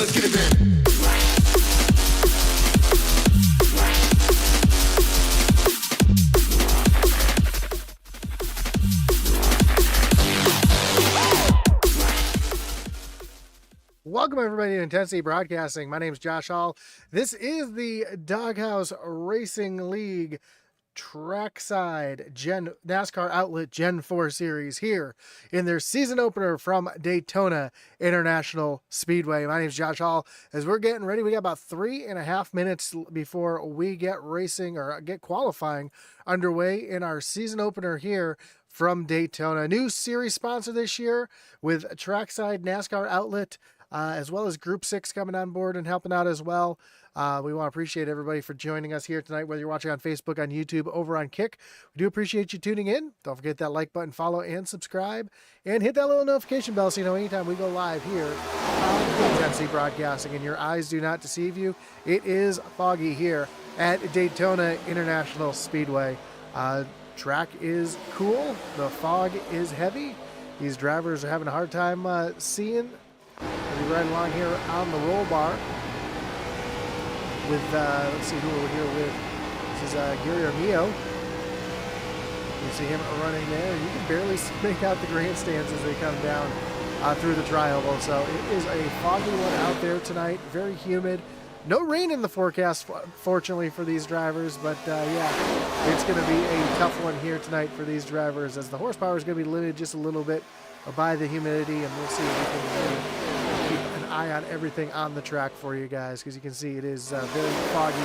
let's get it in. Welcome, everybody, to Intensity Broadcasting. My name is Josh Hall. This is the Doghouse Racing League Trackside NASCAR Outlet Gen 4 Series here in their season opener from Daytona International Speedway. My name is Josh Hall. As we're getting ready, we got about 3.5 minutes before we get racing or get qualifying underway in our season opener here from Daytona. New series sponsor this year with Trackside NASCAR Outlet, as well as Group 6 coming on board and helping out as well. We want to appreciate everybody for joining us here tonight, whether you're watching on Facebook, on YouTube, over on Kick. We do appreciate you tuning in. Don't forget that like button, follow, and subscribe. And hit that little notification bell so you know anytime we go live here on Intensity Broadcasting. And your eyes do not deceive you. It is foggy here at Daytona International Speedway. Track is cool. The fog is heavy. These drivers are having a hard time seeing. We'll be riding along here on the roll bar with, let's see who we're here with. This is Gary Armio. You see him running there. You can barely make out the grandstands as they come down through the tri-oval. So it is a foggy one out there tonight. Very humid. No rain in the forecast, fortunately, for these drivers. But, yeah, it's going to be a tough one here tonight for these drivers as the horsepower is going to be limited just a little bit by the humidity. And we'll see if we can keep an eye on everything on the track for you guys, because you can see it is very foggy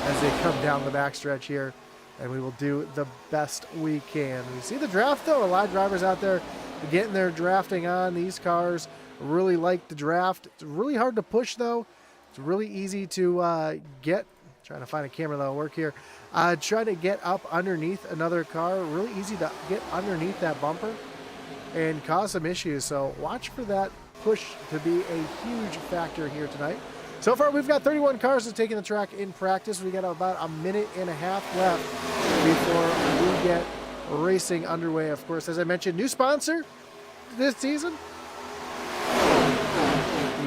as they come down the backstretch here, and we will do the best we can. You see the draft, though. A lot of drivers out there getting their drafting on. These cars really like the draft. It's really hard to push, though. It's really easy to get. Trying to find a camera that'll work here. Try to get up underneath another car. Really easy to get underneath that bumper and cause some issues. So watch for that push to be a huge factor here tonight. So far, we've got 31 cars that's taking the track in practice. We got about a minute and a half left before we get racing underway. Of course, as I mentioned, new sponsor this season.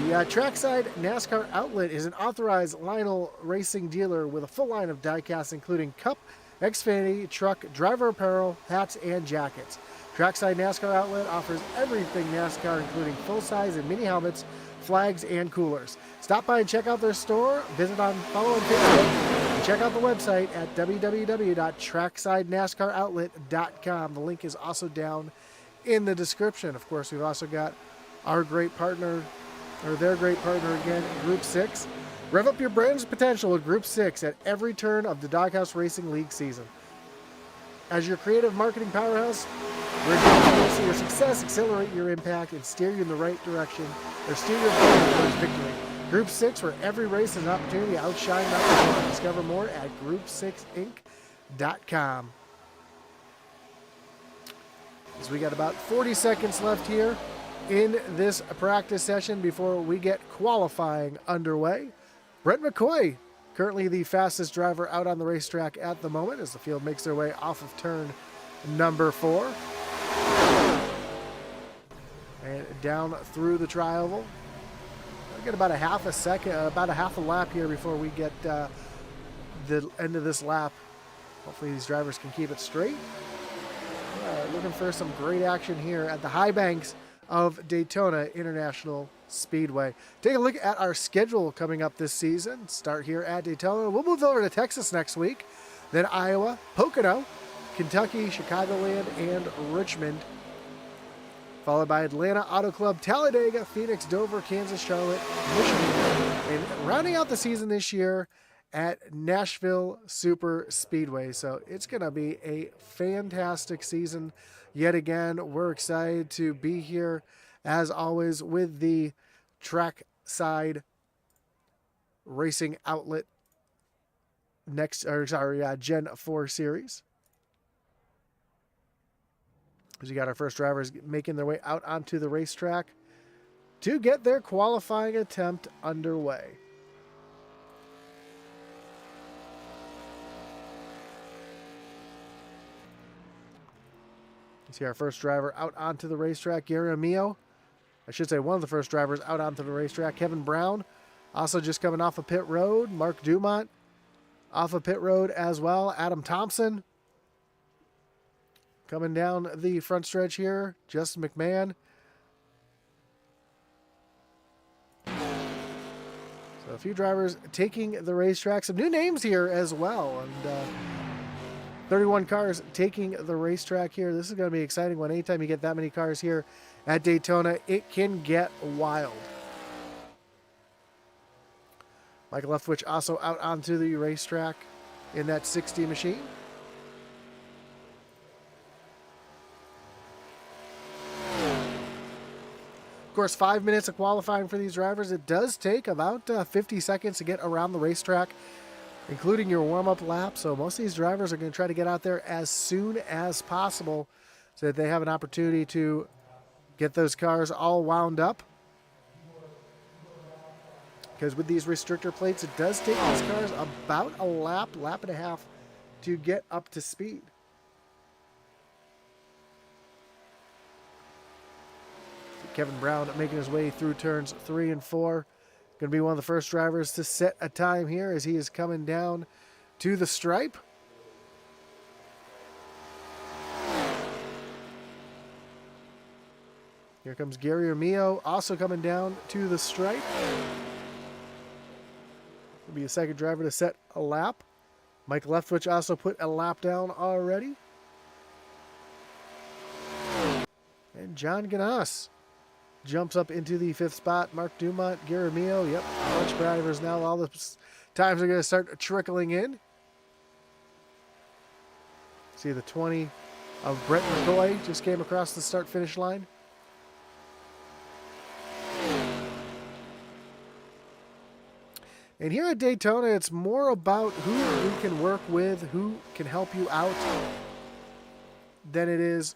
The Trackside NASCAR Outlet is an authorized Lionel Racing dealer with a full line of diecast, including cup, Xfinity, truck, driver apparel, hats, and jackets. Trackside NASCAR Outlet offers everything NASCAR, including full-size and mini helmets, flags, and coolers. Stop by and check out their store, follow on Facebook, and check out the website at www.tracksidenascaroutlet.com. The link is also down in the description. Of course, we've also got our great partner, or their great partner again, Group 6. Rev up your brand's potential with Group 6 at every turn of the Doghouse Racing League season. As your creative marketing powerhouse, we're going to see your success, accelerate your impact, and steer you in the right direction, or steer your brand towards victory. Group 6, where every race is an opportunity to outshine and outperform. Discover more at group6inc.com. So we got about 40 seconds left here in this practice session before we get qualifying underway. Brent McCoy, currently the fastest driver out on the racetrack at the moment, as the field makes their way off of turn number 4 and down through the tri-oval. We'll get about a half a lap here before we get the end of this lap. Hopefully these drivers can keep it straight. Looking for some great action here at the high banks of Daytona International Speedway. Take a look at our schedule coming up this season. Start here at Daytona. We'll move over to Texas next week, then Iowa, Pocono, Kentucky, Chicagoland, and Richmond, followed by Atlanta Auto Club, Talladega, Phoenix, Dover, Kansas, Charlotte, Michigan, and rounding out the season this year at Nashville Super Speedway. So it's going to be a fantastic season yet again. We're excited to be here, as always, with the Trackside Racing Outlet Gen 4 Series. As we got our first drivers making their way out onto the racetrack to get their qualifying attempt underway. You see our first driver out onto the racetrack, Gary Amio, I should say one of the first drivers out onto the racetrack. Kevin Brown, also just coming off of pit road. Mark Dumont off of pit road as well. Adam Thompson coming down the front stretch here. Justin McMahon. So a few drivers taking the racetrack. Some new names here as well. And 31 cars taking the racetrack here. This is going to be an exciting one. Anytime you get that many cars here at Daytona, it can get wild. Michael Leftwich also out onto the racetrack in that 60 machine. Of course, 5 minutes of qualifying for these drivers. It does take about 50 seconds to get around the racetrack, including your warm-up lap. So most of these drivers are going to try to get out there as soon as possible so that they have an opportunity to get those cars all wound up. Because with these restrictor plates, it does take these cars about a lap and a half to get up to speed. Kevin Brown making his way through turns 3 and 4. Going to be one of the first drivers to set a time here as he is coming down to the stripe. Here comes Gary Armillo also coming down to the stripe. Will be a second driver to set a lap. Mike Leftwich also put a lap down already. And John Ganas jumps up into the 5th spot. Mark Dumont, Gary Armillo. Yep, a bunch of drivers now. All the times are going to start trickling in. See the 20 of Brett McCoy just came across the start-finish line. And here at Daytona, it's more about who you can work with, who can help you out, than it is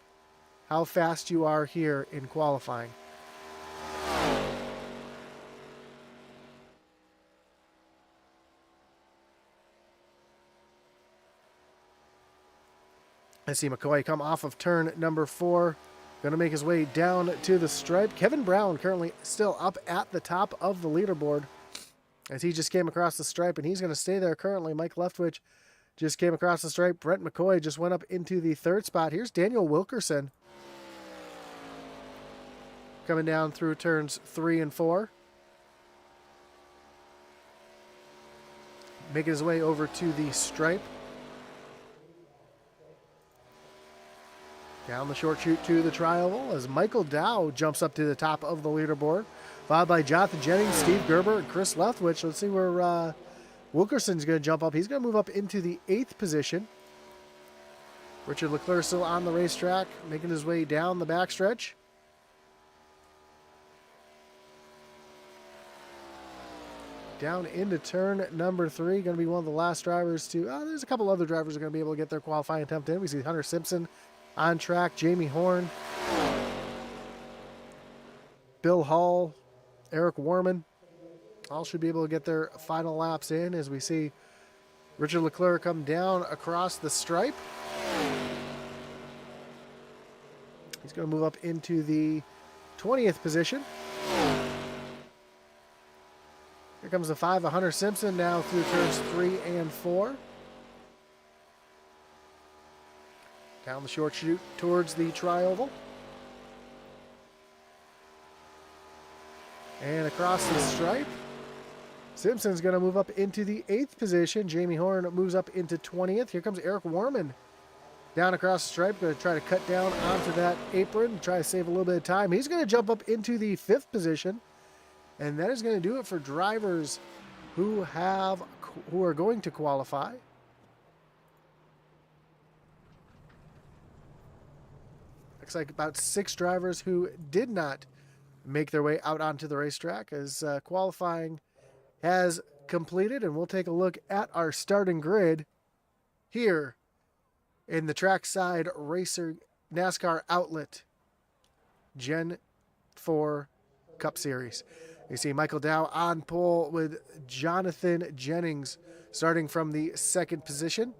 how fast you are here in qualifying. I see McCoy come off of turn number 4. Going to make his way down to the stripe. Kevin Brown currently still up at the top of the leaderboard as he just came across the stripe, and he's going to stay there currently. Mike Leftwich just came across the stripe. Brent McCoy just went up into the 3rd spot. Here's Daniel Wilkerson coming down through turns 3 and 4. Making his way over to the stripe. Down the short chute to the tri-oval as Michael Dow jumps up to the top of the leaderboard, followed by Jonathan Jennings, Steve Gerber, and Chris Leftwich. Let's see where Wilkerson's going to jump up. He's going to move up into the 8th position. Richard Leclerc still on the racetrack, making his way down the backstretch. Down into turn number 3. Going to be one of the last drivers to... there's a couple other drivers who are going to be able to get their qualifying attempt in. We see Hunter Simpson on track, Jamie Horn, Bill Hall, Eric Warman, all should be able to get their final laps in as we see Richard Leclerc come down across the stripe. He's going to move up into the 20th position. Here comes the 5 of Hunter Simpson now through turns 3 and 4. Down the short chute towards the tri-oval. And across the stripe. Simpson's going to move up into the 8th position. Jamie Horn moves up into 20th. Here comes Eric Warman down across the stripe. Going to try to cut down onto that apron. Try to save a little bit of time. He's going to jump up into the 5th position. And that is going to do it for drivers who are going to qualify. Looks like about 6 drivers who did not make their way out onto the racetrack as qualifying has completed. And we'll take a look at our starting grid here in the Trackside Racer NASCAR Outlet Gen 4 Cup Series. You see Michael Dow on pole with Jonathan Jennings starting from the 2nd position.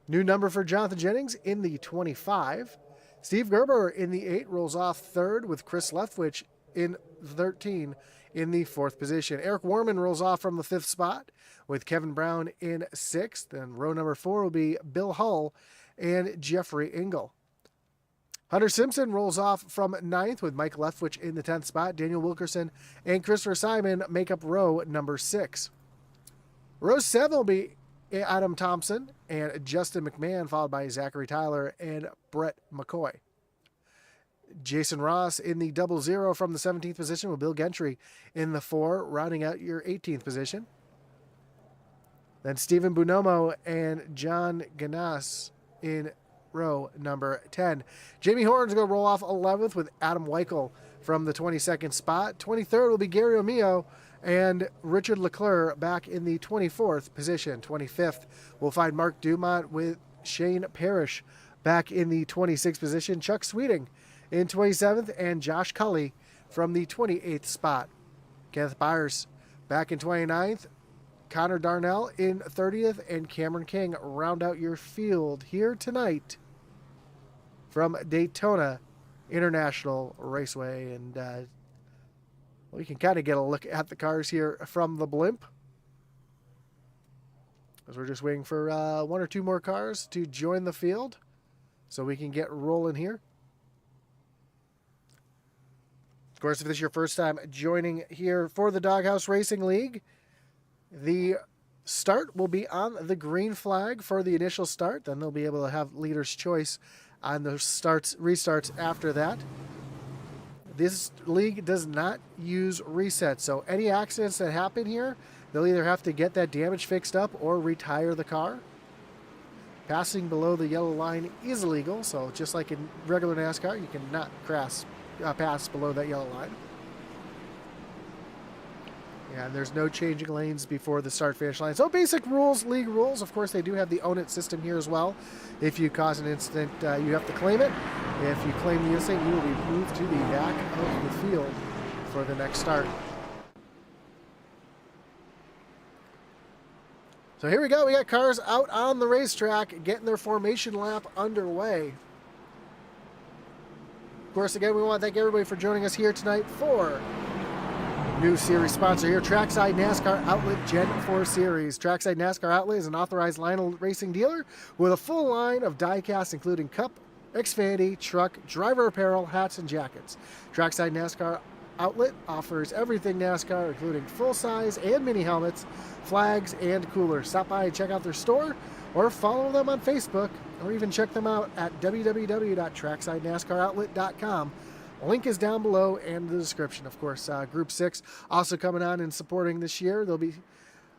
New number for Jonathan Jennings in the 25. Steve Gerber in the 8 rolls off 3rd with Chris Leftwich in 13 in the 4th position. Eric Warman rolls off from the 5th spot with Kevin Brown in 6th. Then row number 4 will be Bill Hull and Jeffrey Engel. Hunter Simpson rolls off from 9th with Mike Leftwich in the 10th spot. Daniel Wilkerson and Christopher Simon make up row number 6. Row 7 will be Adam Thompson and Justin McMahon, followed by Zachary Tyler and Brett McCoy. Jason Ross in the 00 from the 17th position with Bill Gentry in the 4, rounding out your 18th position. Then Stephen Bonomo and John Ganas in row number 10. Jamie Horn's going to roll off 11th with Adam Weichel from the 22nd spot. 23rd will be Gary O'Meo and Richard Leclerc back in the 24th position. 25th we'll find Mark Dumont with Shane Parrish back in the 26th position. Chuck Sweeting in 27th and Josh Cully from the 28th spot. Kenneth Byers back in 29th. Connor Darnell in 30th and Cameron King round out your field here tonight from Daytona International Raceway. And we can kind of get a look at the cars here from the blimp, as we're just waiting for 1 or 2 more cars to join the field so we can get rolling here. Of course, if this is your first time joining here for the Doghouse Racing League, the start will be on the green flag for the initial start. Then they'll be able to have leader's choice on the restarts after that. This league does not use resets, so any accidents that happen here, they'll either have to get that damage fixed up or retire the car. Passing below the yellow line is illegal, so just like in regular NASCAR, you cannot pass below that yellow line. And there's no changing lanes before the start-finish line. So basic rules, league rules. Of course, they do have the own it system here as well. If you cause an incident, you have to claim it. If you claim the incident, you will be moved to the back of the field for the next start. So here we go. We got cars out on the racetrack getting their formation lap underway. Of course, again, we want to thank everybody for joining us here tonight for new series sponsor here, Trackside NASCAR Outlet Gen 4 Series. Trackside NASCAR Outlet is an authorized Lionel Racing dealer with a full line of diecast, including Cup, Xfinity, truck, driver apparel, hats, and jackets. Trackside NASCAR Outlet offers everything NASCAR, including full-size and mini helmets, flags, and coolers. Stop by and check out their store, or follow them on Facebook, or even check them out at www.tracksidenascaroutlet.com. Link is down below and in the description. Of course, Group 6 also coming on and supporting this year. They'll be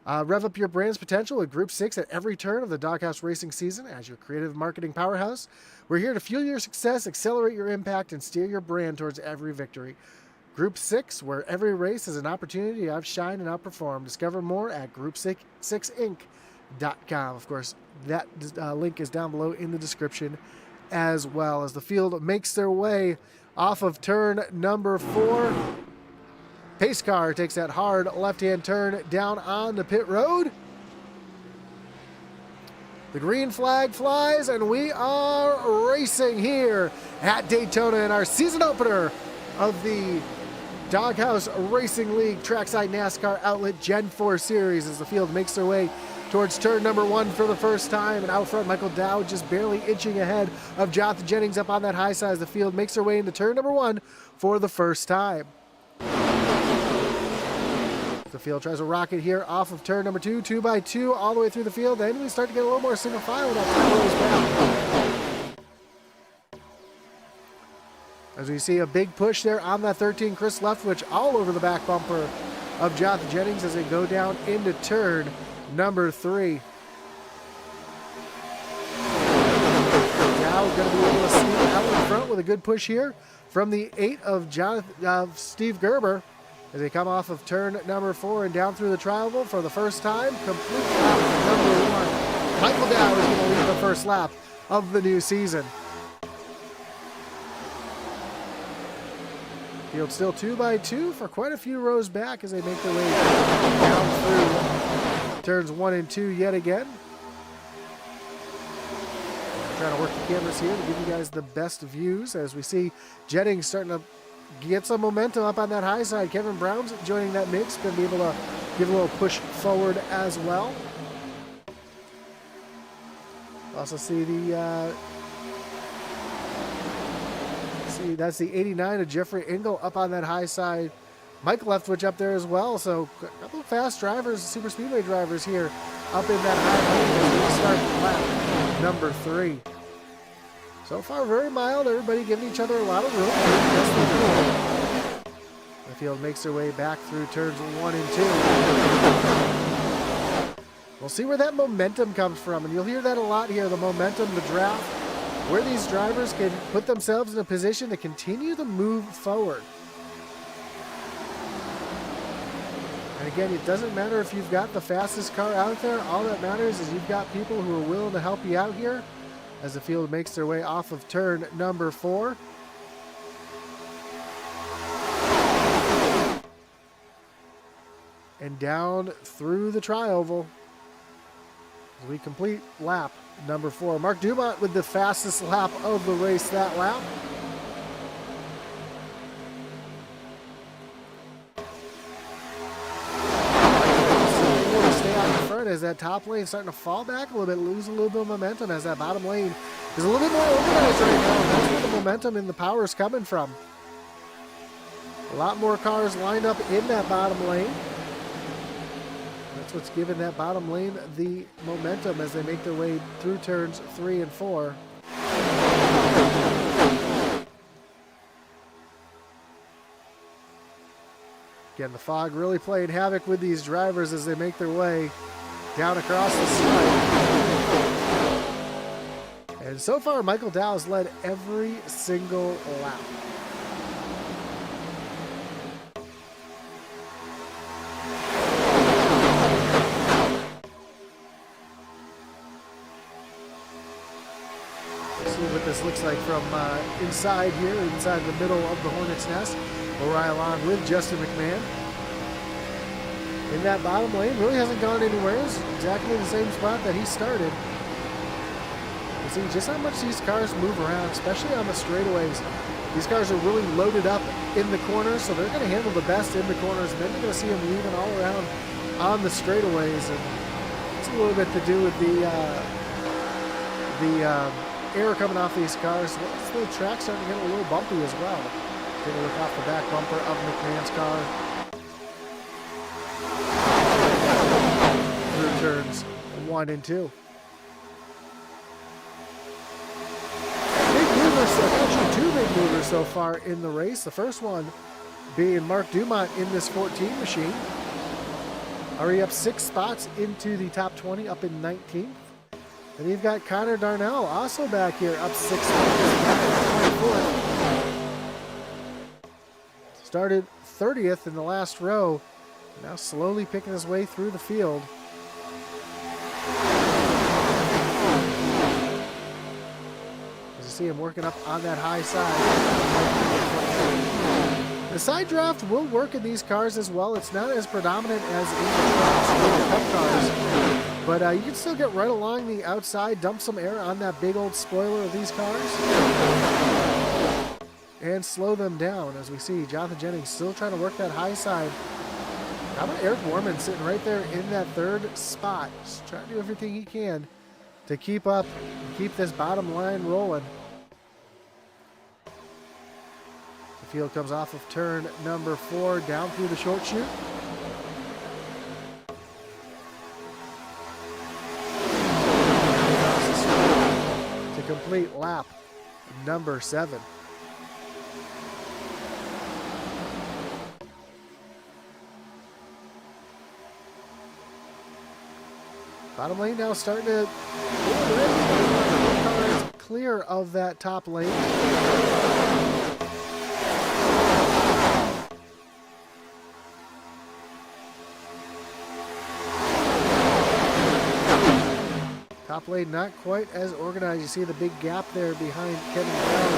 rev up your brand's potential with Group 6 at every turn of the Doghouse Racing season. As your creative marketing powerhouse, we're here to fuel your success, accelerate your impact, and steer your brand towards every victory. Group 6, where every race is an opportunity to outshine and outperform. Discover more at group6inc.com. Of course, that link is down below in the description as well. As the field makes their way off of turn number 4, pace car takes that hard left-hand turn down on the pit road. The green flag flies, and we are racing here at Daytona in our season opener of the Doghouse Racing League Trackside NASCAR Outlet Gen 4 Series, as the field makes their way towards turn number 1 for the first time. And out front, Michael Dowd just barely inching ahead of Jonathan Jennings up on that high side as the field makes their way into turn number 1 for the first time. The field tries a rocket here off of turn number 2, 2x2 all the way through the field. Then we start to get a little more single file when that time rolls back. As we see a big push there on that 13, Chris Leftwich all over the back bumper of Jonathan Jennings as they go down into turn number 3. Now going to be able to sneak out in front with a good push here from the 8 of Steve Gerber as they come off of turn number 4 and down through the tri-oval for the first time. Complete lap number 1. Michael Dowd is going to lead the first lap of the new season. Field still 2x2 for quite a few rows back as they make their way down through turns 1 and 2 yet again. Trying to work the cameras here to give you guys the best views as we see Jennings starting to get some momentum up on that high side. Kevin Brown's joining that mix, going to be able to give a little push forward as well. Also see the that's the 89 of Jeffrey Engel up on that high side. Mike Leftwich up there as well. So a couple of fast drivers, super speedway drivers here up in that high lane as we start lap number 3. So far very mild. Everybody giving each other a lot of room. The field makes their way back through turns 1 and 2. We'll see where that momentum comes from, and you'll hear that a lot here, the momentum, the draft, where these drivers can put themselves in a position to continue to move forward. And again, it doesn't matter if you've got the fastest car out there. All that matters is you've got people who are willing to help you out here as the field makes their way off of turn number 4. And down through the tri-oval as we complete lap number 4. Mark Dumont with the fastest lap of the race that lap. Stay out in front as that top lane starting to fall back a little bit, lose a little bit of momentum as that bottom lane is a little bit more organized right now. That's where the momentum and the power is coming from. A lot more cars lined up in that bottom lane. That's what's giving that bottom lane the momentum as they make their way through turns 3 and 4. Again, the fog really playing havoc with these drivers as they make their way down across the stripe. And so far, Michael Dow's led every single lap. What this looks like from inside here, inside the middle of the Hornet's Nest. We'll on with Justin McMahon. In that bottom lane, really hasn't gone anywhere. It's exactly the same spot that he started. You see just how much these cars move around, especially on the straightaways. These cars are really loaded up in the corners, so they're going to handle the best in the corners, and then you're going to see them weaving all around on the straightaways. And it's a little bit to do with the air coming off these cars. The track's starting to get a little bumpy as well. Take a look off the back bumper of McMahon's car. Through turns 1 and 2. Big movers, actually 2 big movers so far in the race. The first one being Mark Dumont in this 14 machine. Already up 6 spots into the top 20, up in 19th. And you've got Connor Darnell also back here, up 6 spots. Started 30th in the last row, now slowly picking his way through the field. As you see him working up on that high side. The side draft will work in these cars as well. It's not as predominant as in the Cup cars. But you can still get right along the outside, dump some air on that big old spoiler of these cars, and slow them down. As we see Jonathan Jennings still trying to work that high side. How about Eric Warman sitting right there in that 3rd spot, just trying to do everything he can to keep up, keep this bottom line rolling. The field comes off of turn number 4, down through the short chute. Complete lap number 7. Bottom lane now starting to clear of that top lane. Top lane not quite as organized. You see the big gap there behind Kevin Brown.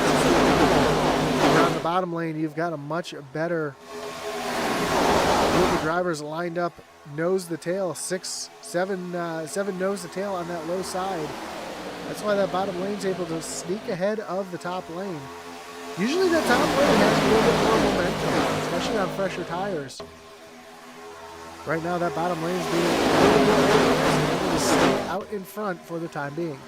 Around the bottom lane, you've got a much better group of drivers lined up, nose to tail, 7 nose to tail on that low side. That's why that bottom lane's able to sneak ahead of the top lane. Usually the top lane has a little bit more momentum, especially on fresher tires. Right now that bottom lane is being able to stay out in front for the time being.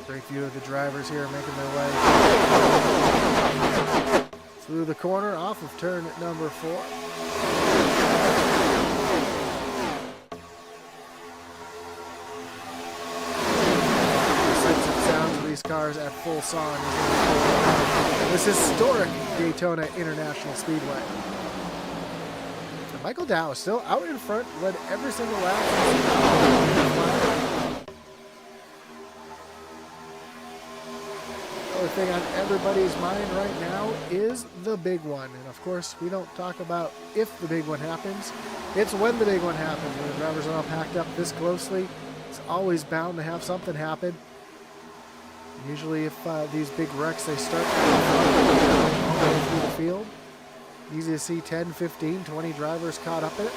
Very few of the drivers here making their way through the corner off of turn number 4. These cars at full song this historic Daytona International Speedway. And Michael Dow still out in front, led every single lap. The only thing on everybody's mind right now is the big one. And of course, we don't talk about if the big one happens. It's when the big one happens. When the drivers are all packed up this closely, it's always bound to have something happen. Usually if these big wrecks, they start all the way through the field. Easy to see 10, 15, 20 drivers caught up in it.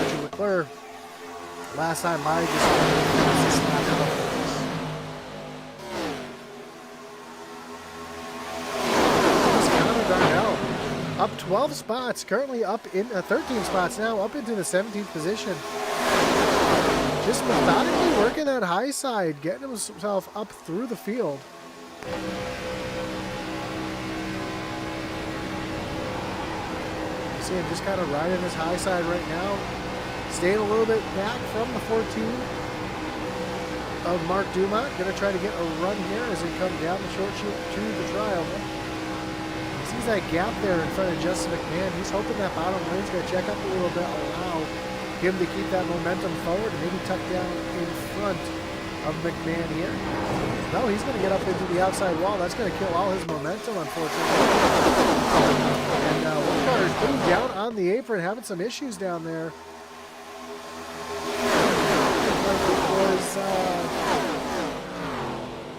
Richard Leclerc, last time by, just slapped out. Up 12 spots, currently up in 13 spots now, up into the 17th position. Just methodically working that high side, getting himself up through the field. You see him just kind of riding this high side right now, staying a little bit back from the 14 of Mark Dumont. Going to try to get a run here as he comes down the short chute to the trial. Sees that gap there in front of Justin McMahon. He's hoping that bottom lane's going to check up a little bit, allow him to keep that momentum forward and maybe tuck down in front of McMahon here. No, he's going to get up into the outside wall. That's going to kill all his momentum, unfortunately. And one car is pretty down on the apron, having some issues down there. It was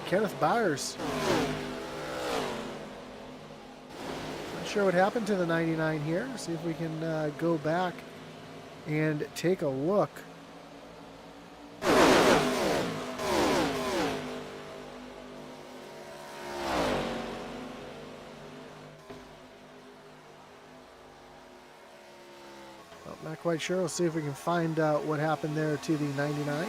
Kenneth Byers. Sure what happened to the 99 here. See if we can go back and take a look. Well, not quite sure. We'll see if we can find out what happened there to the 99.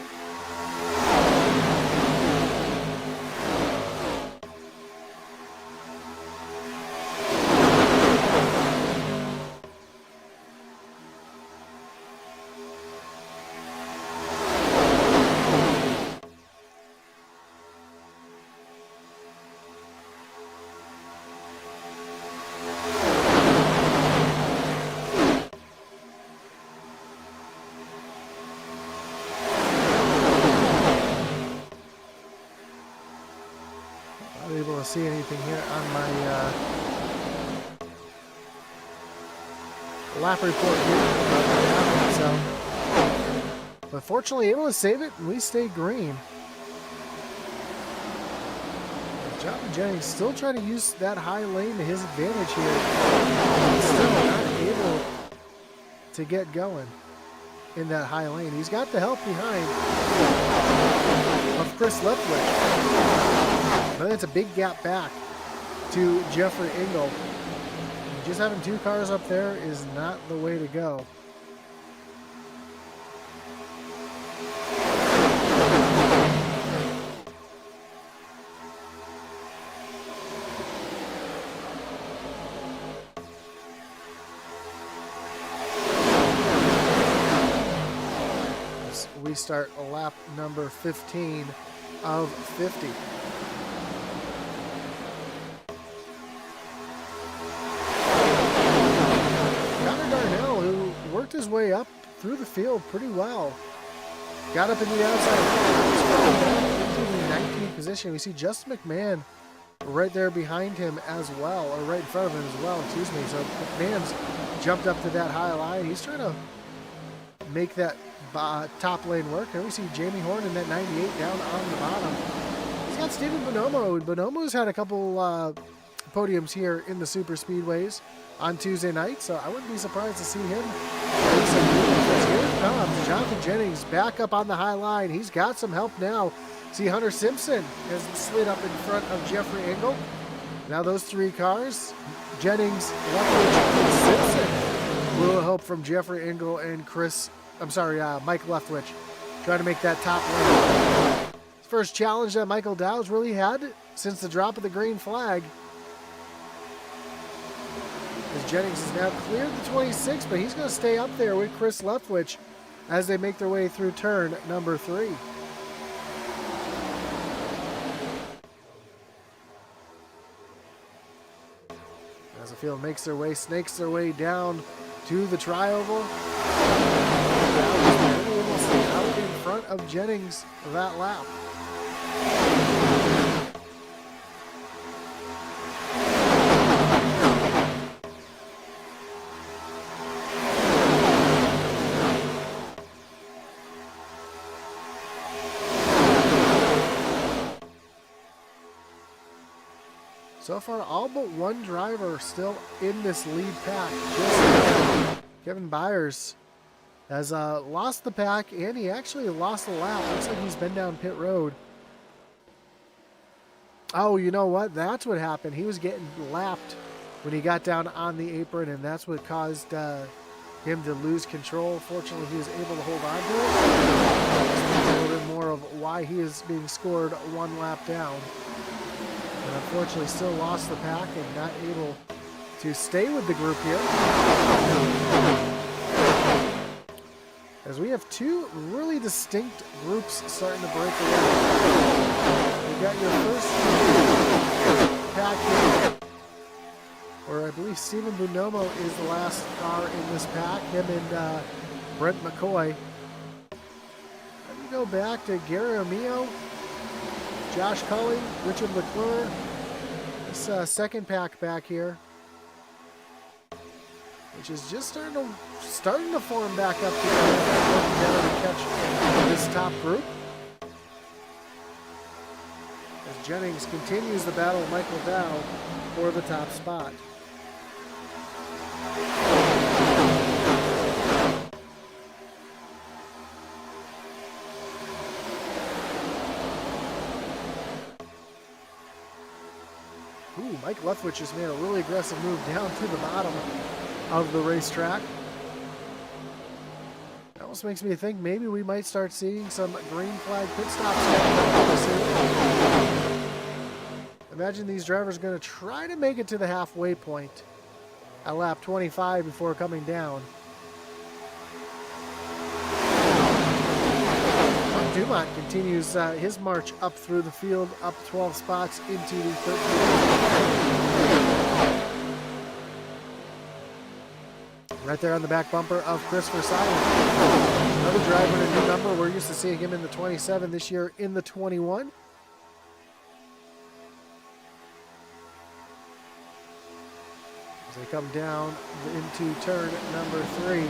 Able to see anything here on my lap report here. So, but fortunately able to save it, and we stay green. Jonathan Jennings still trying to use that high lane to his advantage here. Still not able to get going in that high lane. He's got the help behind of Chris Leftwich. But it's a big gap back to Jeffrey Engel. Just having two cars up there is not the way to go. As we start lap number 15 of 50. Worked his way up through the field pretty well. Got up in the outside into the 19th position. We see Justin McMahon right there behind him as well, or right in front of him as well, excuse me. So McMahon's jumped up to that high line. He's trying to make that top lane work. Here we see Jamie Horn in that 98 down on the bottom. He's got Steven Bonomo. Bonomo's had a couple podiums here in the super speedways on Tuesday night, so I wouldn't be surprised to see him. Here it comes. Jonathan Jennings back up on the high line. He's got some help now. See, Hunter Simpson has slid up in front of Jeffrey Engel. Now those three cars, Jennings, Leftwich, and Simpson. Little help from Jeffrey Engel and Mike Leftwich trying to make that top lane. First challenge that Michael Dow's really had since the drop of the green flag. As Jennings has now cleared the 26, but he's going to stay up there with Chris Leftwich as they make their way through turn number 3. As the field makes their way, snakes their way down to the tri-oval. Almost out in front of Jennings that lap. So far, all but one driver still in this lead pack. Just Kevin Byers has lost the pack, and he actually lost the lap. Looks like he's been down pit road. Oh, you know what? That's what happened. He was getting lapped when he got down on the apron, and that's what caused him to lose control. Fortunately, he was able to hold on to it. A little bit more of why he is being scored one lap down. And unfortunately still lost the pack and not able to stay with the group here. As we have two really distinct groups starting to break away. You've got your first pack here, where I believe Steven Bonomo is the last car in this pack, him and Brent McCoy. Let me go back to Gary Amio, Josh Cully, Richard Leclerc. This second pack back here, which is just starting to form back up here, working down to catch this top group. As Jennings continues the battle with Michael Dow for the top spot. Mike Leftwich has made a really aggressive move down to the bottom of the racetrack. That almost makes me think maybe we might start seeing some green flag pit stops soon. Imagine these drivers are going to try to make it to the halfway point at lap 25 before coming down. Dumont continues his march up through the field, up 12 spots into the 13th. Right there on the back bumper of Christopher Simon. Another driver in a new number. We're used to seeing him in the 27 this year in the 21. As they come down into turn number 3.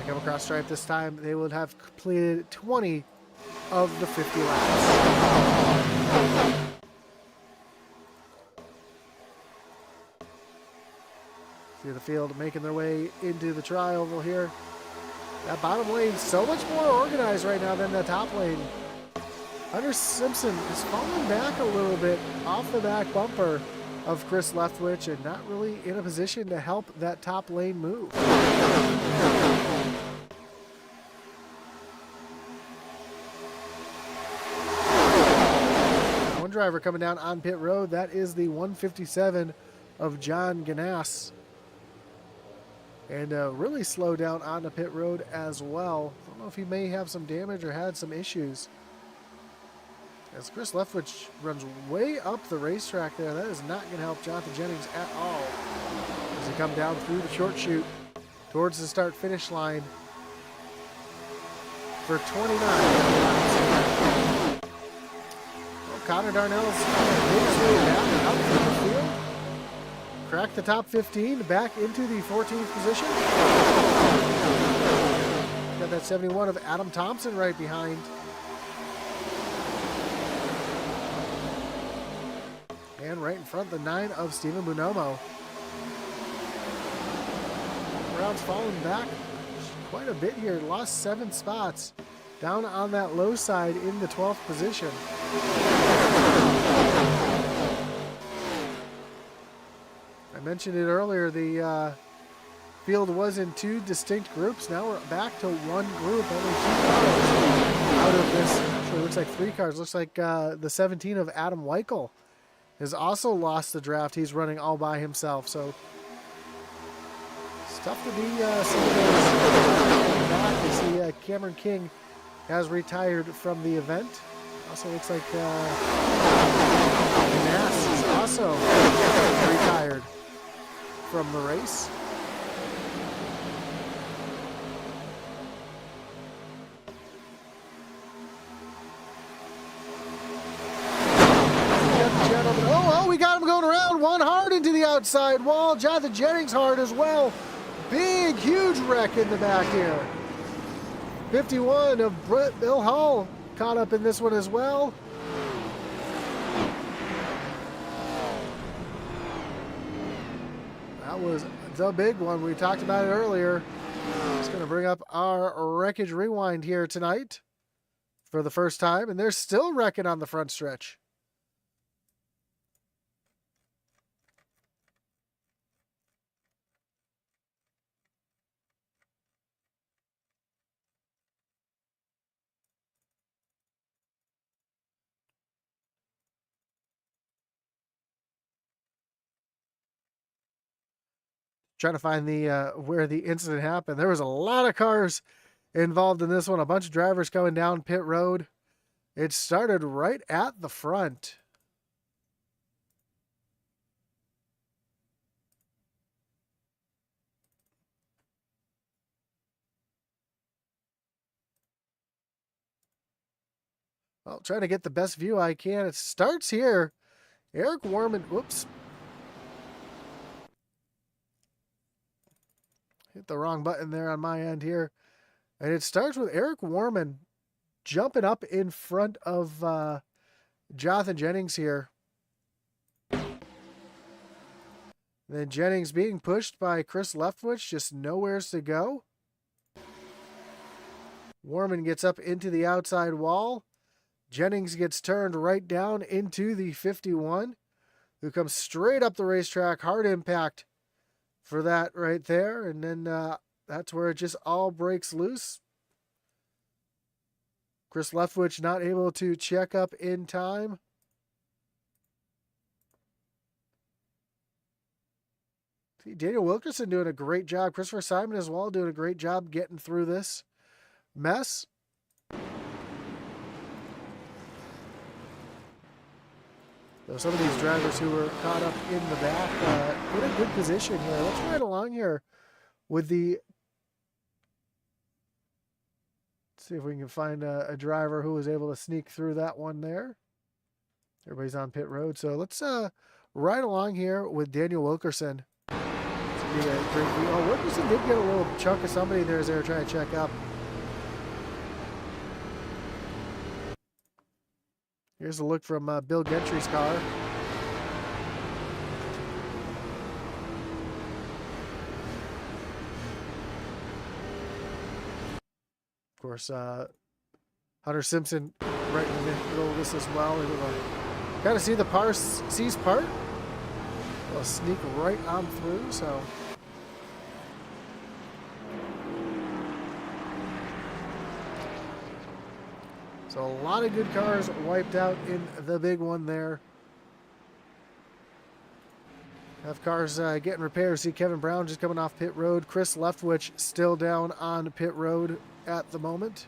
Come across stripe this time, they would have completed 20 of the 50 laps. See the field making their way into the tri-oval here. That bottom lane so much more organized right now than the top lane. Hunter Simpson is falling back a little bit off the back bumper of Chris Leftwich and not really in a position to help that top lane move. One driver coming down on pit road, that is the 157 of John Ganas. And really slow down on the pit road as well. I don't know if he may have some damage or had some issues. As Chris Leftwich runs way up the racetrack there, that is not going to help Jonathan Jennings at all. As he come down through the short chute towards the start-finish line for 29. Well, Connor Darnell's made his way back out through the field. Cracked the top 15 back into the 14th position. Got Got that 71 of Adam Thompson right behind. And right in front, the 9 of Steven Bonomo. Brown's falling back quite a bit here. Lost 7 spots. Down on that low side in the 12th position. I mentioned it earlier, the field was in 2 distinct groups. Now we're back to 1 group, only 2 cars out of this. Actually, it looks like 3 cars. Looks like the 17 of Adam Weichel has also lost the draft. He's running all by himself, so it's tough to be some of those back. You see Cameron King has retired from the event. Also looks like Nass is also retired from the race. Oh, we got him going around. One hard into the outside wall. Jonathan Jennings hard as well. Big, huge wreck in the back here. 51 of Bill Hall caught up in this one as well. That was the big one. We talked about it earlier. Just going to bring up our wreckage rewind here tonight for the first time, and they're still wrecking on the front stretch. Trying to find the where the incident happened. There was a lot of cars involved in this one. A bunch of drivers coming down pit road. It started right at the front. Well, trying to get the best view I can. It starts here. Eric Warman, whoops. Hit the wrong button there on my end here. And it starts with Eric Warman jumping up in front of Jonathan Jennings here. Then Jennings being pushed by Chris Leftwich, just nowheres to go. Warman gets up into the outside wall. Jennings gets turned right down into the 51, who comes straight up the racetrack. Hard impact for that right there. And then that's where it just all breaks loose. Chris Leftwich not able to check up in time. See, Daniel Wilkerson doing a great job. Christopher Simon as well doing a great job getting through this mess. So some of these drivers who were caught up in the back in a good position here. Let's ride along here with the... Let's see if we can find a driver who was able to sneak through that one there. Everybody's on pit road. So let's ride along here with Daniel Wilkerson. Oh, Wilkerson did get a little chunk of somebody there as they were trying to check up. Here's a look from Bill Gentry's car. Of course, Hunter Simpson right in the middle of this as well. Got to see the C's part. They'll sneak right on through, so... So a lot of good cars wiped out in the big one there. Have cars getting repairs. See Kevin Brown just coming off pit road. Chris Leftwich still down on pit road at the moment.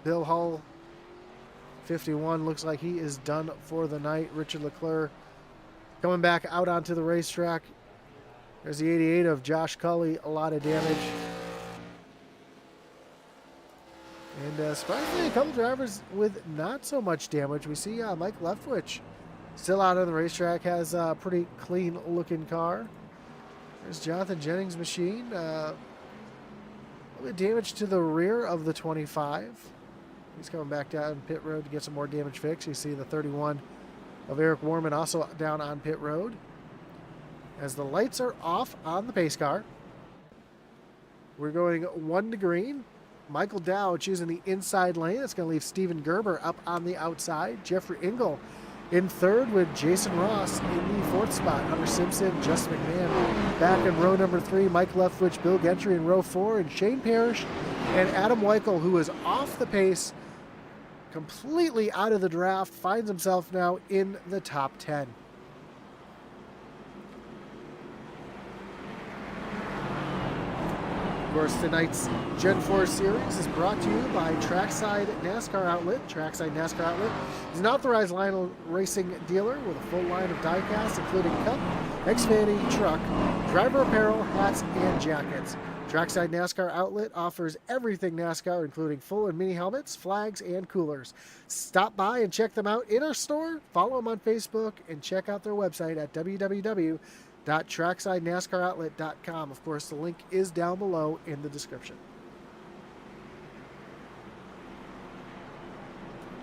Bill Hull, 51, looks like he is done for the night. Richard Leclerc coming back out onto the racetrack. There's the 88 of Josh Cully, a lot of damage. And surprisingly, a couple drivers with not so much damage. We see Mike Leftwich still out on the racetrack, has a pretty clean looking car. There's Jonathan Jennings' machine. A little bit of damage to the rear of the 25. He's coming back down pit road to get some more damage fixed. You see the 31 of Eric Warman also down on pit road. As the lights are off on the pace car, we're going 1 to green. Michael Dow choosing the inside lane. It's going to leave Steven Gerber up on the outside. Jeffrey Engel in third with Jason Ross in the fourth spot. Hunter Simpson, Justin McMahon back in row number 3. Mike Leftwich, Bill Gentry in row 4. And Shane Parrish and Adam Weichel, who is off the pace, completely out of the draft, finds himself now in the top 10. Of course, tonight's Gen 4 series is brought to you by Trackside NASCAR Outlet. Trackside NASCAR Outlet is an authorized Lionel Racing dealer with a full line of diecast, including Cup, Xfinity, truck, driver apparel, hats, and jackets. Trackside NASCAR Outlet offers everything NASCAR, including full and mini helmets, flags, and coolers. Stop by and check them out in our store, follow them on Facebook, and check out their website at www.tracksidenascaroutlet.com. Of course, the link is down below in the description.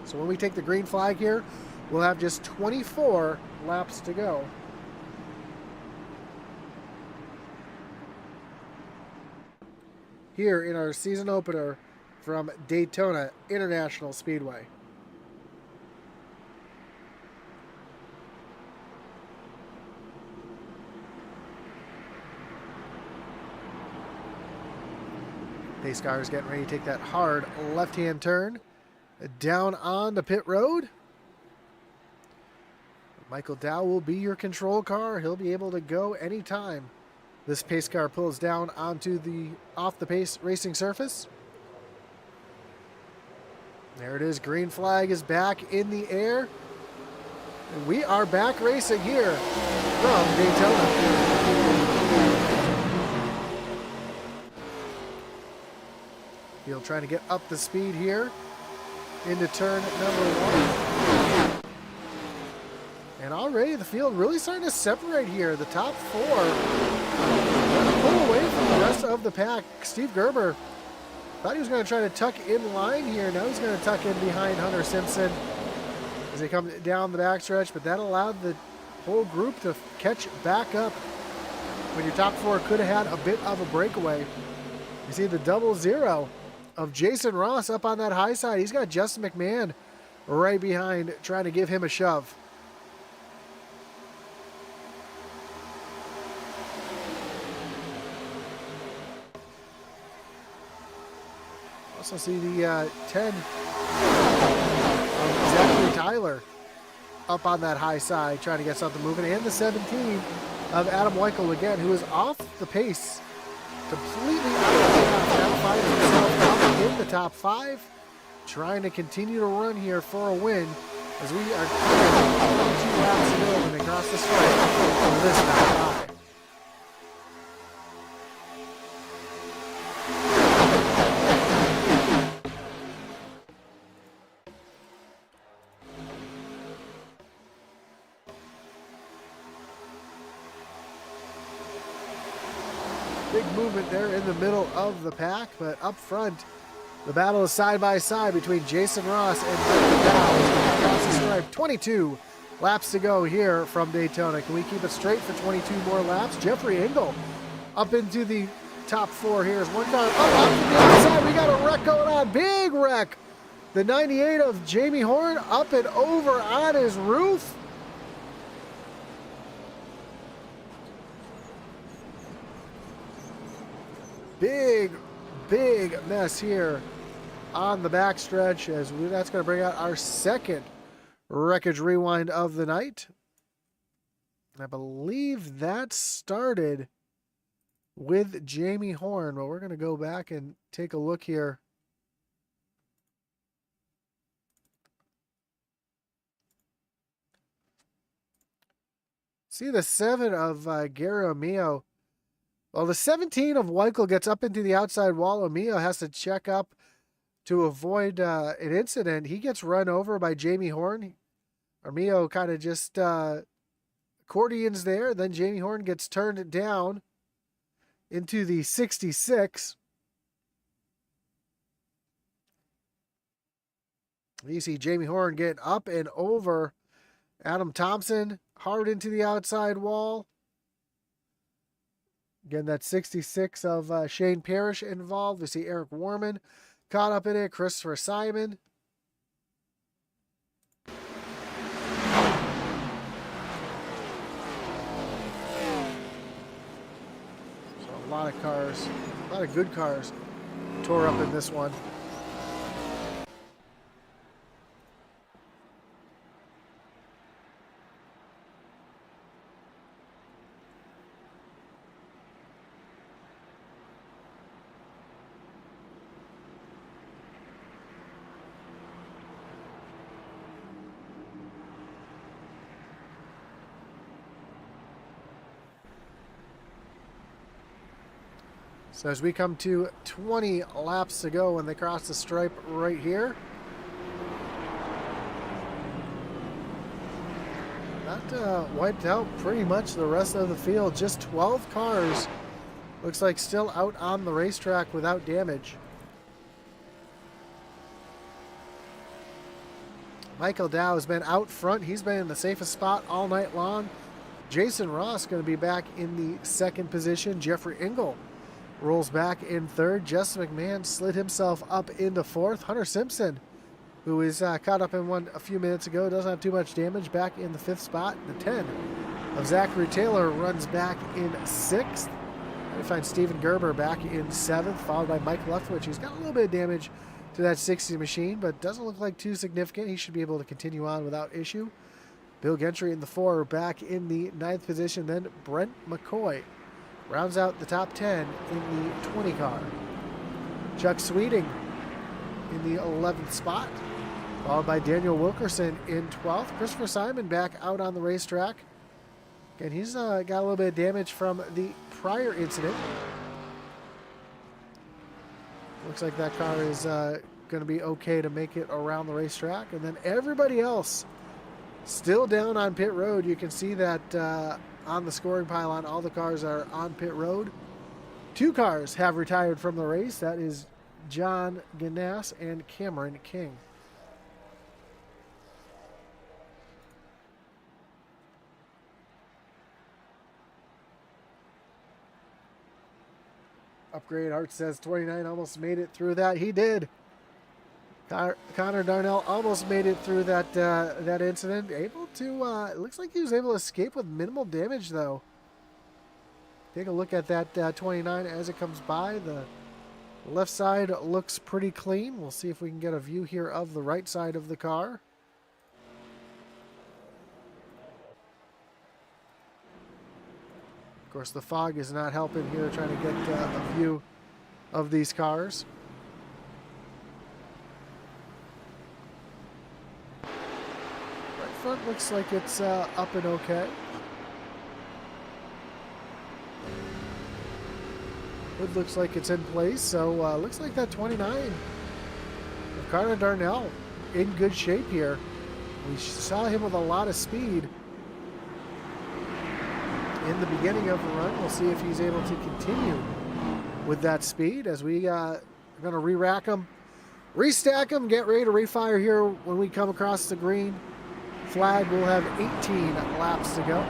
So when we take the green flag here, we'll have just 24 laps to go. Here in our season opener from Daytona International Speedway. Pace car is getting ready to take that hard left-hand turn down on the pit road. Michael Dow will be your control car. He'll be able to go anytime this pace car pulls down onto the off-the-pace racing surface. There it is. Green flag is back in the air. And we are back racing here from Daytona. Field trying to get up the speed here into turn number 1. And already the field really starting to separate here. The top 4 going to pull away from the rest of the pack. Steve Gerber thought he was going to try to tuck in line here. Now he's going to tuck in behind Hunter Simpson as they come down the backstretch, but that allowed the whole group to catch back up when your top 4 could have had a bit of a breakaway. You see the 00 of Jason Ross up on that high side. He's got Justin McMahon right behind trying to give him a shove. Also see the 10 of Zachary Tyler up on that high side trying to get something moving. And the 17 of Adam Weichel again, who is off the pace, completely out of the top. Now finding himself up in the top 5, trying to continue to run here for a win as we are 2 laps to go when they cross the stripe for this top 5. Big movement there in the middle of the pack, but up front, the battle is side by side between Jason Ross and Michael Dow across the stripe. 22 laps to go here from Daytona. Can we keep it straight for 22 more laps? Jeffrey Engel up into the top 4 here. Is one car up to the outside. We got a wreck going on. Big wreck. The 98 of Jamie Horn up and over on his roof. Big mess here on the backstretch as that's going to bring out our second wreckage rewind of the night. I believe that started with Jamie Horn, but we're going to go back and take a look here. See the 7 of Gary O'Meo. Well, the 17 of Weichel gets up into the outside wall. O'Meo has to check up to avoid an incident. He gets run over by Jamie Horn. O'Meo kind of just accordions there. Then Jamie Horn gets turned down into the 66. You see Jamie Horn getting up and over Adam Thompson, hard into the outside wall. Again, that 66 of Shane Parrish involved. We see Eric Warman caught up in it. Christopher Simon. So a lot of cars, a lot of good cars tore up in this one. So as we come to 20 laps to go when they cross the stripe right here. That wiped out pretty much the rest of the field. Just 12 cars. Looks like still out on the racetrack without damage. Michael Dow has been out front. He's been in the safest spot all night long. Jason Ross going to be back in the second position. Jeffrey Engel rolls back in third. Justin McMahon slid himself up into fourth. Hunter Simpson, who is caught up in one a few minutes ago, doesn't have too much damage, back in the fifth spot. The 10 of Zachary Taylor runs back in sixth. We find Steven Gerber back in seventh, followed by Mike Leftwich, who's got a little bit of damage to that 60 machine, but doesn't look like too significant. He should be able to continue on without issue. Bill Gentry in the 4, back in the 9th position. Then Brent McCoy rounds out the top 10 in the 20 car. Chuck Sweeting in the 11th spot, followed by Daniel Wilkerson in 12th. Christopher Simon back out on the racetrack. Again, he's got a little bit of damage from the prior incident. Looks like that car is going to be okay to make it around the racetrack. And then everybody else still down on pit road. You can see that on the scoring pylon, all the cars are on pit road. 2 cars have retired from the race. That is John Ganas and Cameron King. Upgrade Art says 29 almost made it through that. He did. Connor Darnell almost made it through that that incident. Able to, it looks like he was able to escape with minimal damage, though. Take a look at that 29 as it comes by. The left side looks pretty clean. We'll see if we can get a view here of the right side of the car. Of course, the fog is not helping here, trying to get a view of these cars. Right front looks like it's up and okay. Hood looks like it's in place, so looks like that 29 of Connor Darnell in good shape here. We saw him with a lot of speed in the beginning of the run. We'll see if he's able to continue with that speed as we are going to re-rack him, restack him, get ready to refire here when we come across the green flag. We'll have 18 laps to go.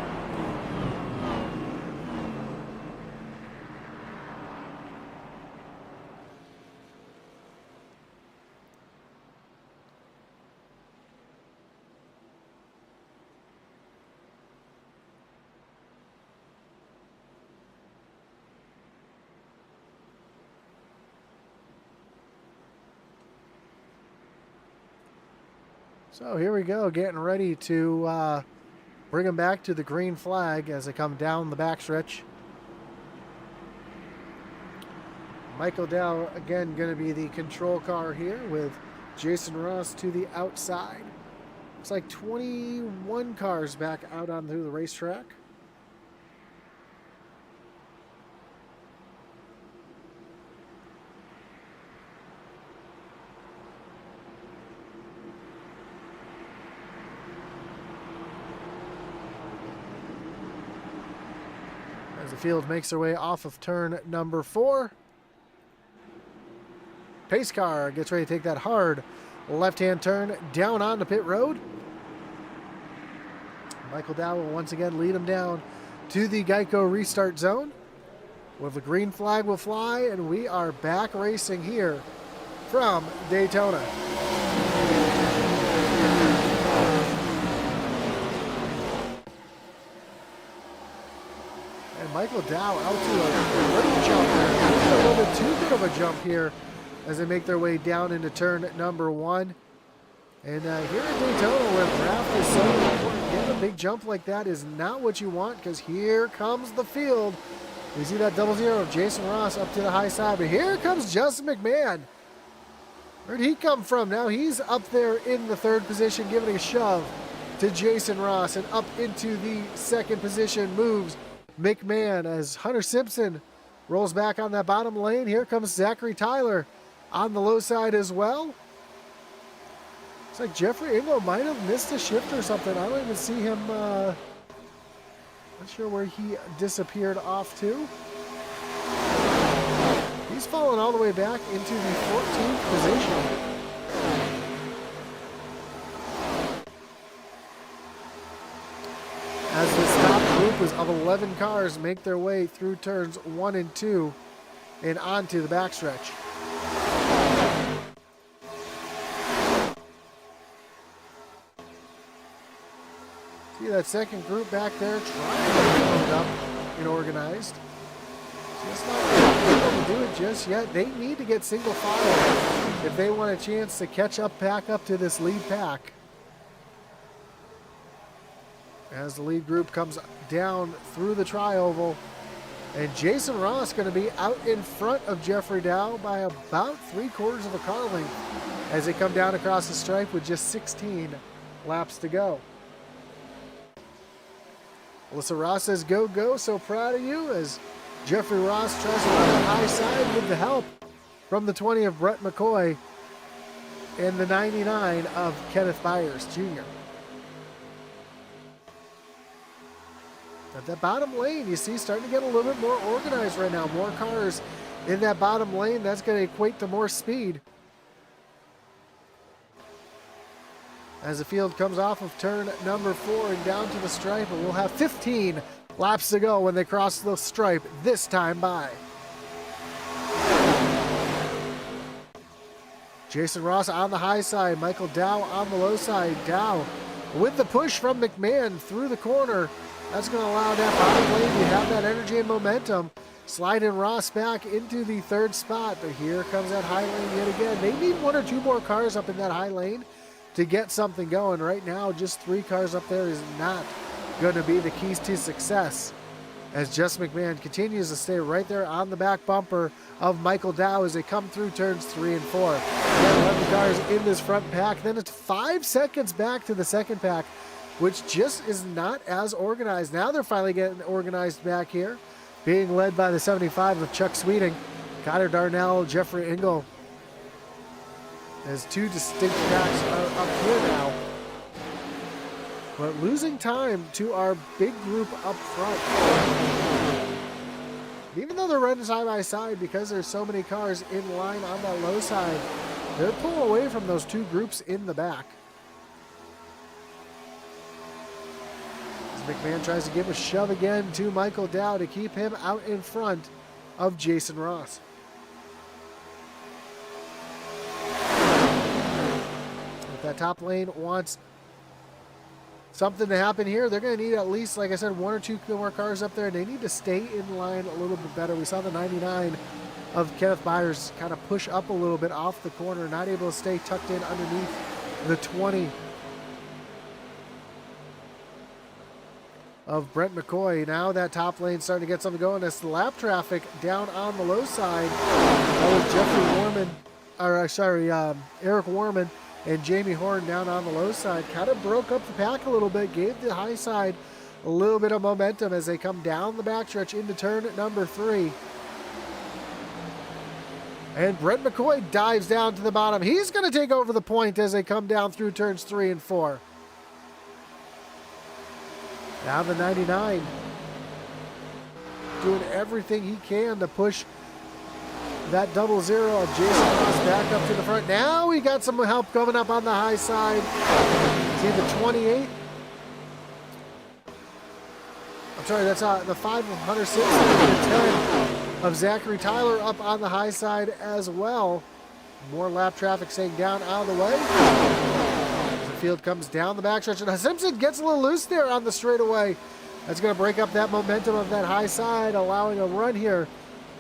So here we go, getting ready to bring them back to the green flag as they come down the backstretch. Michael Dow, again, going to be the control car here with Jason Ross to the outside. Looks like 21 cars back out onto the racetrack. As the field makes their way off of turn number 4. Pace car gets ready to take that hard left-hand turn down on the pit road. Michael Dow will once again lead him down to the Geico restart zone. With the green flag will fly, and we are back racing here from Daytona. And Michael Dow out to a great jump there. A little bit too big of a jump here as they make their way down into turn number 1. And here in Daytona, where draft is so important, getting a big jump like that is not what you want, because here comes the field. We see that 00 of Jason Ross up to the high side, but here comes Justin McMahon. Where'd he come from? Now he's up there in the 3rd position, giving a shove to Jason Ross, and up into the 2nd position moves McMahon as Hunter Simpson rolls back on that bottom lane. Here comes Zachary Tyler on the low side as well. It's like Jeffrey Engel might have missed a shift or something. I don't even see him. Not sure where he disappeared off to. He's fallen all the way back into the 14th position. As this top group of 11 cars make their way through turns 1 and 2 and onto the backstretch. See that second group back there trying to load up and organized. Just not able to do it just yet. They need to get single file if they want a chance to catch up back up to this lead pack. As the lead group comes down through the tri-oval, and Jason Ross going to be out in front of Jeffrey Dow by about 3/4 of a car length as they come down across the stripe with just 16 laps to go. Alyssa Ross says, go, go, so proud of you, as Jeffrey Ross tries to run the high side with the help from the 20 of Brett McCoy and the 99 of Kenneth Byers Jr. At that bottom lane, you see, starting to get a little bit more organized right now. More cars in that bottom lane. That's going to equate to more speed. As the field comes off of turn number 4 and down to the stripe, and we'll have 15 laps to go when they cross the stripe this time by. Jason Ross on the high side, Michael Dow on the low side. Dow with the push from McMahon through the corner. That's going to allow that bottom lane to have that energy and momentum. Sliding Ross back into the 3rd spot, but here comes that high lane yet again. They need 1 or 2 more cars up in that high lane to get something going. Right now, just 3 cars up there is not going to be the keys to success, as Justin McMahon continues to stay right there on the back bumper of Michael Dow as they come through turns 3 and 4. Again, 11 cars in this front pack. Then it's 5 seconds back to the second pack, which just is not as organized. Now they're finally getting organized back here, being led by the 75 of Chuck Sweeting, Connor Darnell, Jeffrey Engel. As 2 distinct packs are up here now. But losing time to our big group up front. Even though they're running side by side, because there's so many cars in line on that low side, they're pulling away from those 2 groups in the back. As McMahon tries to give a shove again to Michael Dow to keep him out in front of Jason Ross. If that top lane wants something to happen here, they're going to need at least, like I said, 1 or 2 more cars up there. They need to stay in line a little bit better. We saw the 99 of Kenneth Byers kind of push up a little bit off the corner, not able to stay tucked in underneath the 20 of Brent McCoy. Now that top lane starting to get something going. As the lap traffic down on the low side, that was Jeffrey Warman, or sorry, Eric Warman and Jamie Horn down on the low side. Kind of broke up the pack a little bit, gave the high side a little bit of momentum as they come down the backstretch into turn number 3. And Brent McCoy dives down to the bottom. He's going to take over the point as they come down through turns 3 and 4. Now the 99 doing everything he can to push that 0-0 of Jason Ross back up to the front. Now we got some help coming up on the high side. See the 28. I'm sorry, that's the 5 of Hunter Simpson, the 10 of Zachary Tyler up on the high side as well. More lap traffic staying down out of the way. As the field comes down the backstretch, and Simpson gets a little loose there on the straightaway. That's going to break up that momentum of that high side, allowing a run here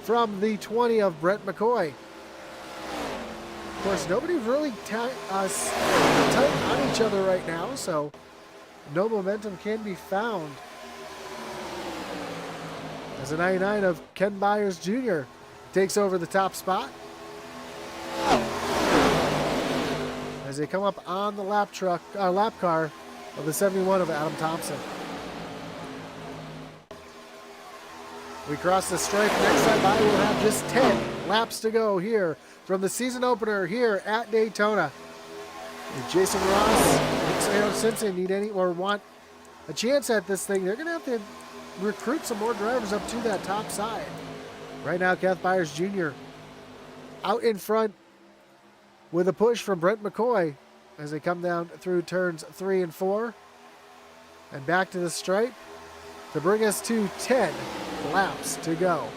from the 20 of Brent McCoy. Of course, nobody's really tight on each other right now, so no momentum can be found. As a 99 of Ken Byers Jr. takes over the top spot. As they come up on the lap car of the 71 of Adam Thompson. We cross the stripe. Next time by, we'll have just 10 laps to go here from the season opener here at Daytona. If Jason Ross and Lionel Simpson need any or want a chance at this thing, they're going to have to recruit some more drivers up to that top side. Right now, Keith Byers Jr. out in front with a push from Brent McCoy as they come down through turns 3 and 4 and back to the stripe to bring us to 10 laps to go.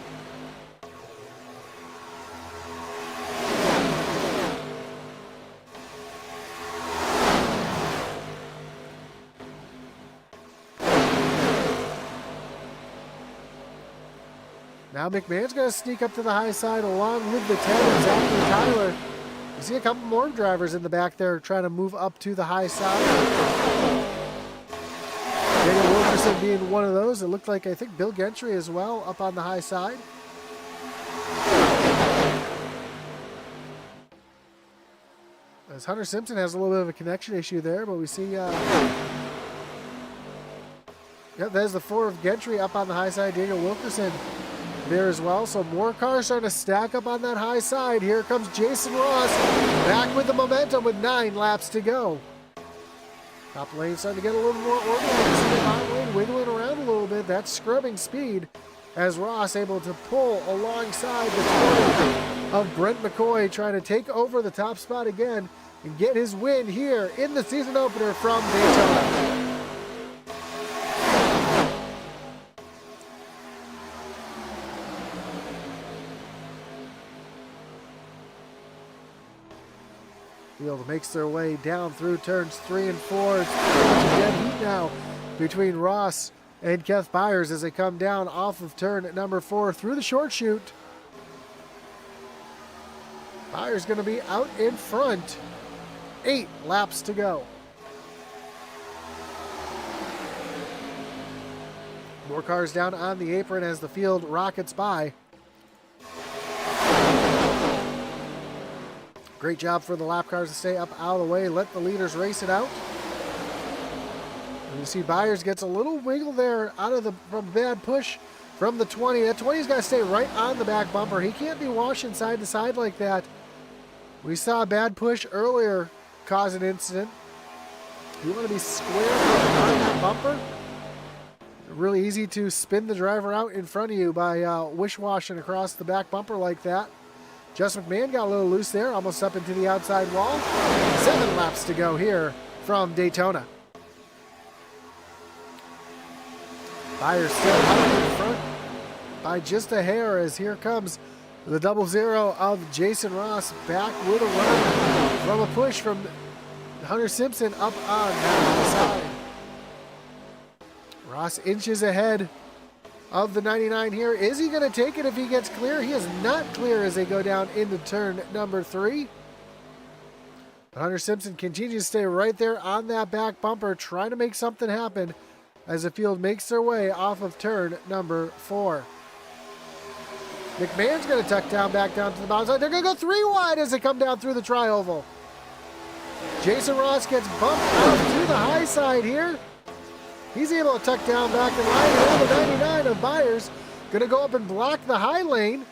Now McMahon's going to sneak up to the high side along with the 10 of Zachary Tyler. You see a couple more drivers in the back there trying to move up to the high side. Daniel Wilkerson being one of those. It looked like, I think, Bill Gentry as well up on the high side. As Hunter Simpson has a little bit of a connection issue there, but we see, there's the 4 of Gentry up on the high side. Daniel Wilkerson there as well. So more cars starting to stack up on that high side. Here comes Jason Ross back with the momentum with 9 laps to go. Top lane starting to get a little more organized. The bottom lane wiggling around a little bit. That's scrubbing speed as Ross able to pull alongside the 20 of Brent McCoy, trying to take over the top spot again and get his win here in the season opener from Daytona. Field makes their way down through turns 3 and 4. It's dead heat now between Ross and Keith Byers as they come down off of turn number 4 through the short chute. Byers going to be out in front. 8 laps to go. More cars down on the apron as the field rockets by. Great job for the lap cars to stay up out of the way, let the leaders race it out. And you see Byers gets a little wiggle there out of from a bad push from the 20. That 20's got to stay right on the back bumper. He can't be washing side to side like that. We saw a bad push earlier cause an incident. You want to be square on that bumper. Really easy to spin the driver out in front of you by wish-washing across the back bumper like that. Just McMahon got a little loose there, almost up into the outside wall. 7 laps to go here from Daytona. Byers still out in front by just a hair as here comes the 0-0 of Jason Ross back with a run from a push from Hunter Simpson up on that side. Ross inches ahead of the 99 here. Is he going to take it if he gets clear? He is not clear as they go down into turn number 3. But Hunter Simpson continues to stay right there on that back bumper, trying to make something happen as the field makes their way off of turn number 4. McMahon's going to tuck down back down to the bottom side. They're going to go 3 wide as they come down through the tri-oval. Jason Ross gets bumped out to the high side here. He's able to tuck down back in line. And the 99 of Byers going to go up and block the high lane.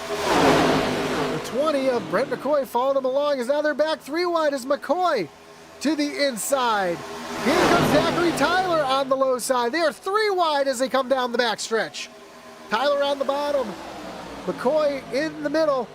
The 20 of Brent McCoy followed him along as now they're back 3 wide as McCoy to the inside. Here comes Zachary Tyler on the low side. They are 3 wide as they come down the back stretch. Tyler on the bottom. McCoy in the middle.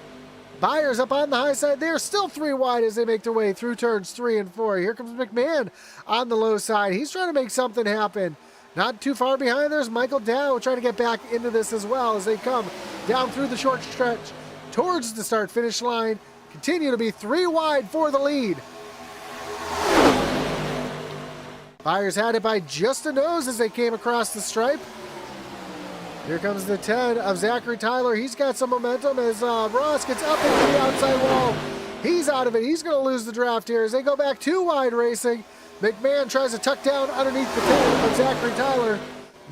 Byers up on the high side. They're still 3 wide as they make their way through turns 3 and 4. Here comes McMahon on the low side. He's trying to make something happen. Not too far behind, there's Michael Dow trying to get back into this as well as they come down through the short stretch towards the start-finish line. Continue to be 3 wide for the lead. Byers had it by just a nose as they came across the stripe. Here comes the 10 of Zachary Tyler. He's got some momentum as Ross gets up into the outside wall. He's out of it. He's going to lose the draft here as they go back 2 wide racing. McMahon tries to tuck down underneath the 10 of Zachary Tyler.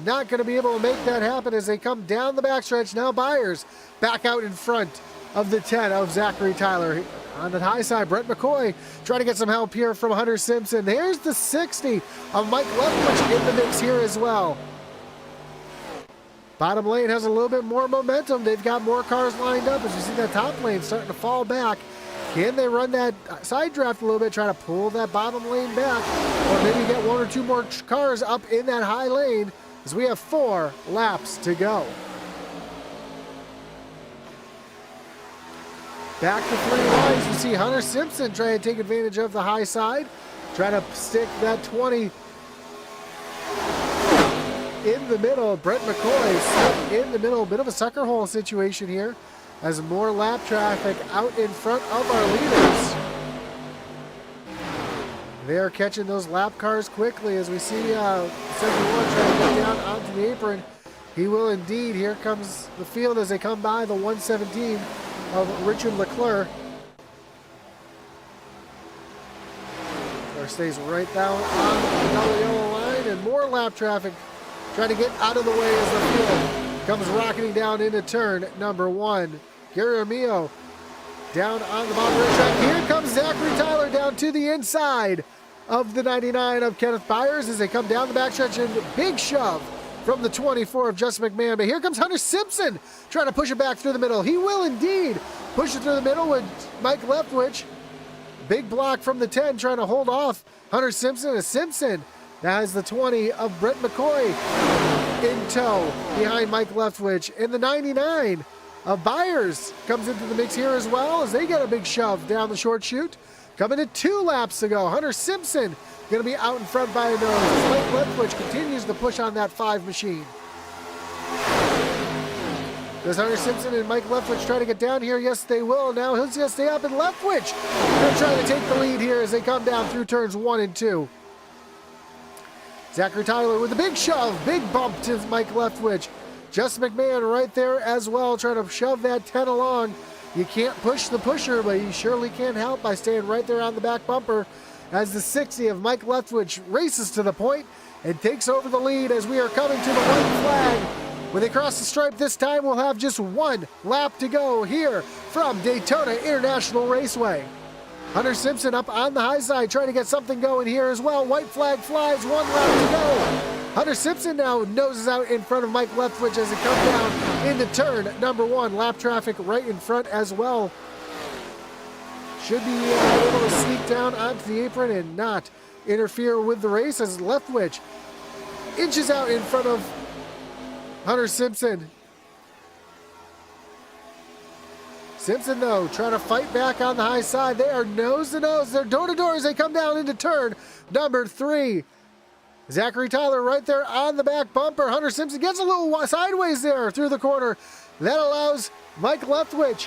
Not going to be able to make that happen as they come down the backstretch. Now Byers back out in front of the 10 of Zachary Tyler. On the high side, Brett McCoy trying to get some help here from Hunter Simpson. There's the 60 of Mike Leftwich in the mix here as well. Bottom lane has a little bit more momentum. They've got more cars lined up as you see that top lane starting to fall back. Can they run that side draft a little bit, try to pull that bottom lane back, or maybe get 1 or 2 more cars up in that high lane as we have 4 laps to go. Back to 3 wides, you see Hunter Simpson trying to take advantage of the high side, try to stick that 20 in the middle. Brett McCoy stuck in the middle. Bit of a sucker hole situation here as more lap traffic out in front of our leaders. They are catching those lap cars quickly as we see 71 trying to get down onto the apron. He will indeed. Here comes the field as they come by the 117 of Richard Leclerc. Leclerc stays right down on the double yellow line and more lap traffic trying to get out of the way as the field comes rocketing down into turn number 1. Gary Armillo down on the bottom racetrack. Here comes Zachary Tyler down to the inside of the 99 of Kenneth Byers as they come down the backstretch and big shove from the 24 of Justin McMahon. But here comes Hunter Simpson trying to push it back through the middle. He will indeed push it through the middle with Mike Leftwich. Big block from the 10 trying to hold off Hunter Simpson as Simpson now has the 20 of Brett McCoy in tow behind Mike Leftwich. And the 99 of Byers comes into the mix here as well as they get a big shove down the short chute. Coming to 2 laps to go. Hunter Simpson going to be out in front by a nose as Mike Leftwich continues to push on that 5 machine. Does Hunter Simpson and Mike Leftwich try to get down here? Yes, they will. Now he's going to stay up, and Leftwich going to try to take the lead here as they come down through turns 1 and 2. Zachary Tyler with a big shove, big bump to Mike Leftwich. Justin McMahon right there as well, trying to shove that 10 along. You can't push the pusher, but you surely can help by staying right there on the back bumper as the 60 of Mike Leftwich races to the point and takes over the lead as we are coming to the white flag. When they cross the stripe this time, we'll have just 1 lap to go here from Daytona International Raceway. Hunter Simpson up on the high side trying to get something going here as well. White flag flies, 1 lap to go. Hunter Simpson now noses out in front of Mike Leftwich as it comes down into turn number 1. Lap traffic right in front as well. Should be able to sneak down onto the apron and not interfere with the race as Leftwich inches out in front of Hunter Simpson. Simpson, though, trying to fight back on the high side. They are nose to nose. They're door to door as they come down into turn number 3. Zachary Tyler right there on the back bumper. Hunter Simpson gets a little sideways there through the corner. That allows Mike Leftwich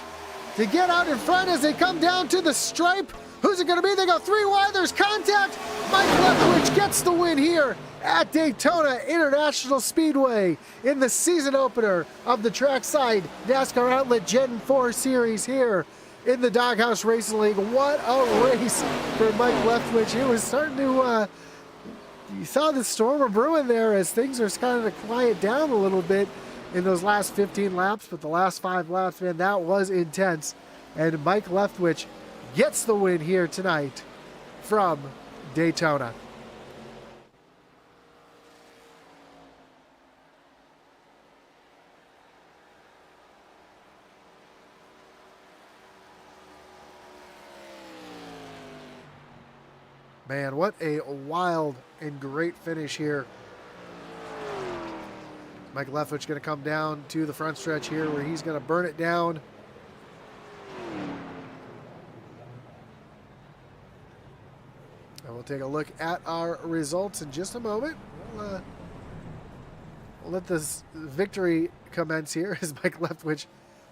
to get out in front as they come down to the stripe. Who's it going to be? They go 3 wide. There's contact. Mike Leftwich gets the win here at Daytona International Speedway in the season opener of the Trackside NASCAR Outlet Gen 4 Series here in the Doghouse Racing League. What a race for Mike Leftwich. It was starting to... you saw the storm of brewing there as things are starting to quiet down a little bit in those last 15 laps, but the last 5 laps, man, that was intense. And Mike Leftwich gets the win here tonight from Daytona. Man, what a wild and great finish here. Mike Leftwich going to come down to the front stretch here where he's going to burn it down. And we'll take a look at our results in just a moment. We'll let this victory commence here as Mike Leftwich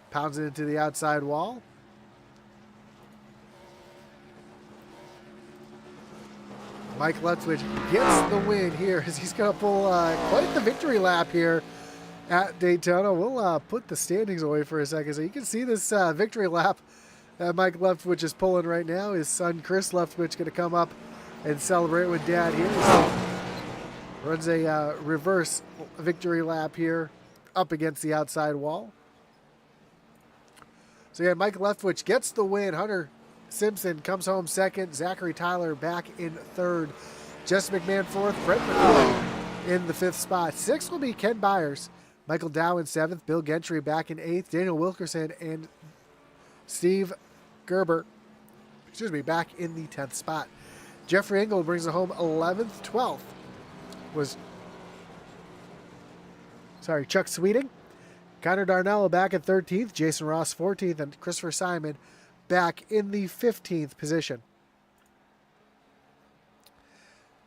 pounds it into the outside wall. Mike Leftwich gets the win here as he's going to pull quite the victory lap here at Daytona. We'll put the standings away for a second so you can see this victory lap that Mike Leftwich is pulling right now. His son Chris Leftwich going to come up and celebrate with Dad here. So runs a reverse victory lap here up against the outside wall. So yeah, Mike Leftwich gets the win. Hunter Simpson comes home second. Zachary Tyler back in third. Jesse McMahon fourth. Brett McCoy in the fifth spot. Sixth will be Ken Byers. Michael Dow in seventh. Bill Gentry back in eighth. Daniel Wilkerson and Steve Gerber, back in the 10th spot. Jeffrey Engel brings it home 11th. 12th was Chuck Sweeting. Connor Darnell back at 13th. Jason Ross 14th. And Christopher Simon back in the 15th position.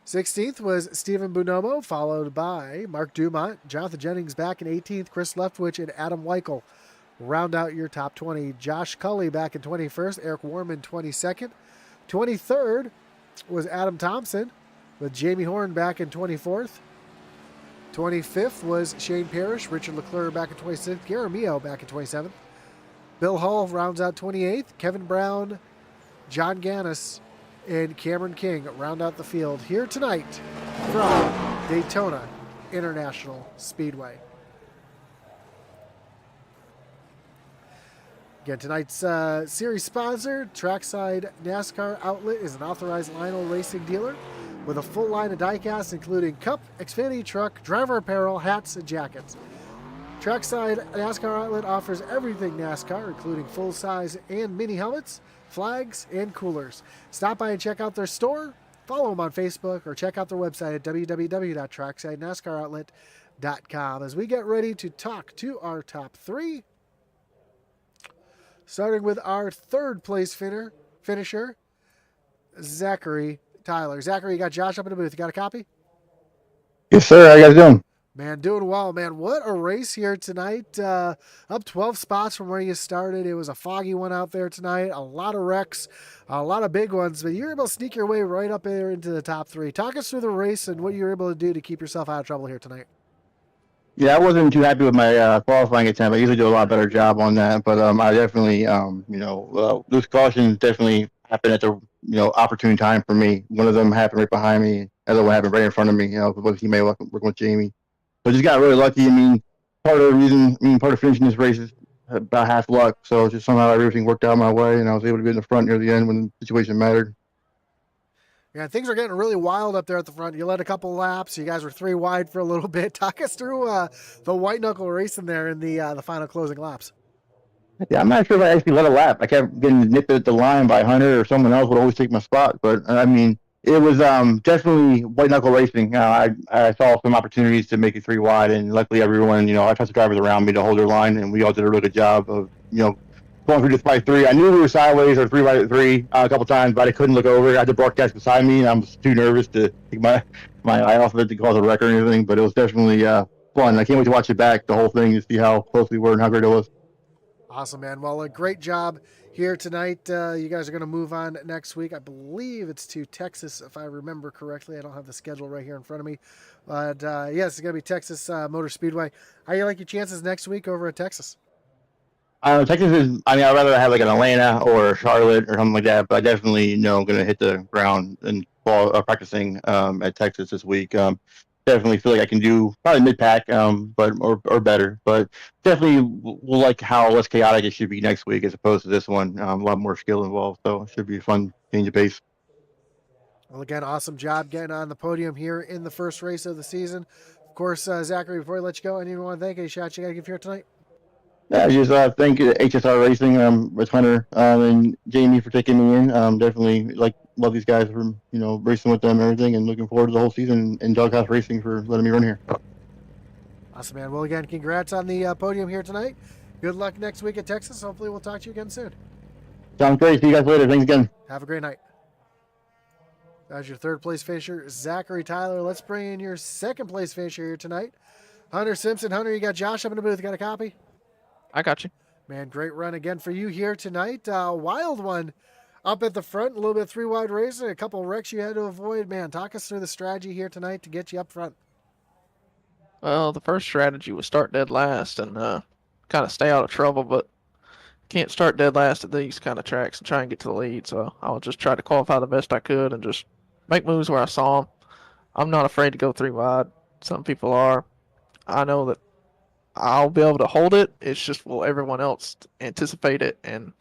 16th was Stephen Bonomo, followed by Mark Dumont. Jonathan Jennings back in 18th. Chris Leftwich and Adam Weichel round out your top 20. Josh Cully back in 21st. Eric Warman 22nd. 23rd was Adam Thompson, with Jamie Horn back in 24th. 25th was Shane Parrish. Richard Leclerc back in 26th. Garamio back in 27th. Bill Hull rounds out 28th. Kevin Brown, John Gannis, and Cameron King round out the field here tonight from Daytona International Speedway. Again, tonight's series sponsor, Trackside NASCAR Outlet, is an authorized Lionel Racing dealer with a full line of diecast, including cup, Xfinity truck, driver apparel, hats, and jackets. Trackside NASCAR Outlet offers everything NASCAR, including full-size and mini helmets, flags, and coolers. Stop by and check out their store, follow them on Facebook, or check out their website at www.tracksidenascaroutlet.com as we get ready to talk to our top three. Starting with our third place finisher, Zachary Tyler. Zachary, you got Josh up in the booth. You got a copy? Yes, sir. How you guys doing? Man, doing well, man. What a race here tonight. Up 12 spots from where you started. It was a foggy one out there tonight. A lot of wrecks, a lot of big ones, but you were able to sneak your way right up there into the top three. Talk us through the race and what you were able to do to keep yourself out of trouble here tonight. Yeah, I wasn't too happy with my qualifying attempt. I usually do a lot better job on that, but I definitely, those cautions definitely happened at the opportune time for me. One of them happened right behind me. The other one happened right in front of me. With teammate working with Jamie. So just got really lucky. I mean, part of finishing this race is about half luck. So just somehow everything worked out my way, and I was able to get in the front near the end when the situation mattered. Yeah, things are getting really wild up there at the front. You led a couple laps. You guys were 3 wide for a little bit. Talk us through the white knuckle racing there in the final closing laps. Yeah, I'm not sure if I actually led a lap. I kept getting nipped at the line by Hunter, or someone else would always take my spot. But I mean, it was definitely white knuckle racing. I saw some opportunities to make it 3 wide, and luckily everyone, I trust the drivers around me to hold their line, and we all did a really good job of going through this by 3. I knew we were sideways or 3 by 3 a couple times, but I couldn't look over. I had the broadcast beside me, and I was too nervous to take my eye off of it to cause a wreck or anything. But it was definitely fun. I can't wait to watch it back, the whole thing, to see how close we were and how great it was. Awesome, man. Well, a great job here tonight. You guys are going to move on next week. I believe it's to Texas, if I remember correctly. I don't have the schedule right here in front of me. But, yes, it's going to be Texas Motor Speedway. How do you like your chances next week over at Texas? Texas is, I'd rather have like an Atlanta or Charlotte or something like that, but I definitely going to hit the ground and practicing at Texas this week. Definitely feel like I can do probably mid-pack, but or better. But definitely will like how less chaotic it should be next week as opposed to this one. A lot more skill involved, so it should be a fun change of pace. Well, again, awesome job getting on the podium here in the first race of the season. Of course, Zachary, before I let you go, anyone want to thank any shots you got to give here tonight? Yeah, just thank HSR Racing, with Hunter and Jamie for taking me in. Definitely love these guys for racing with them and everything, and looking forward to the whole season, and Doghouse Racing for letting me run here. Awesome, man. Well, again, congrats on the podium here tonight. Good luck next week at Texas. Hopefully, we'll talk to you again soon. Sounds great. See you guys later. Thanks again. Have a great night. That's your third place finisher, Zachary Tyler. Let's bring in your second place finisher here tonight, Hunter Simpson. Hunter, you got Josh up in the booth. Got a copy? I got you. Man, great run again for you here tonight. Wild one up at the front, a little bit of three-wide racing, a couple of wrecks you had to avoid. Man, talk us through the strategy here tonight to get you up front. Well, the first strategy was start dead last and kind of stay out of trouble, but can't start dead last at these kind of tracks and try and get to the lead. So I'll just try to qualify the best I could and just make moves where I saw them. I'm not afraid to go 3 wide. Some people are. I know that I'll be able to hold it. It's just will everyone else anticipate it and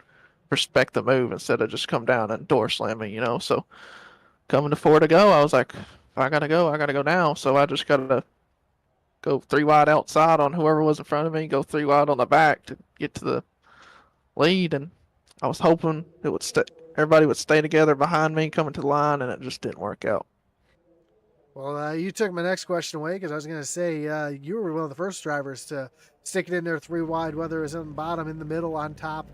respect the move instead of just come down and door slam me, So coming to 4 to go, I was like, if I gotta go now. So I just gotta go 3 wide outside on whoever was in front of me, go 3 wide on the back to get to the lead, and I was hoping it would everybody would stay together behind me coming to the line, and it just didn't work out. Well, you took my next question away because I was going to say you were one of the first drivers to stick it in there 3 wide, whether it was on the bottom, in the middle, on top.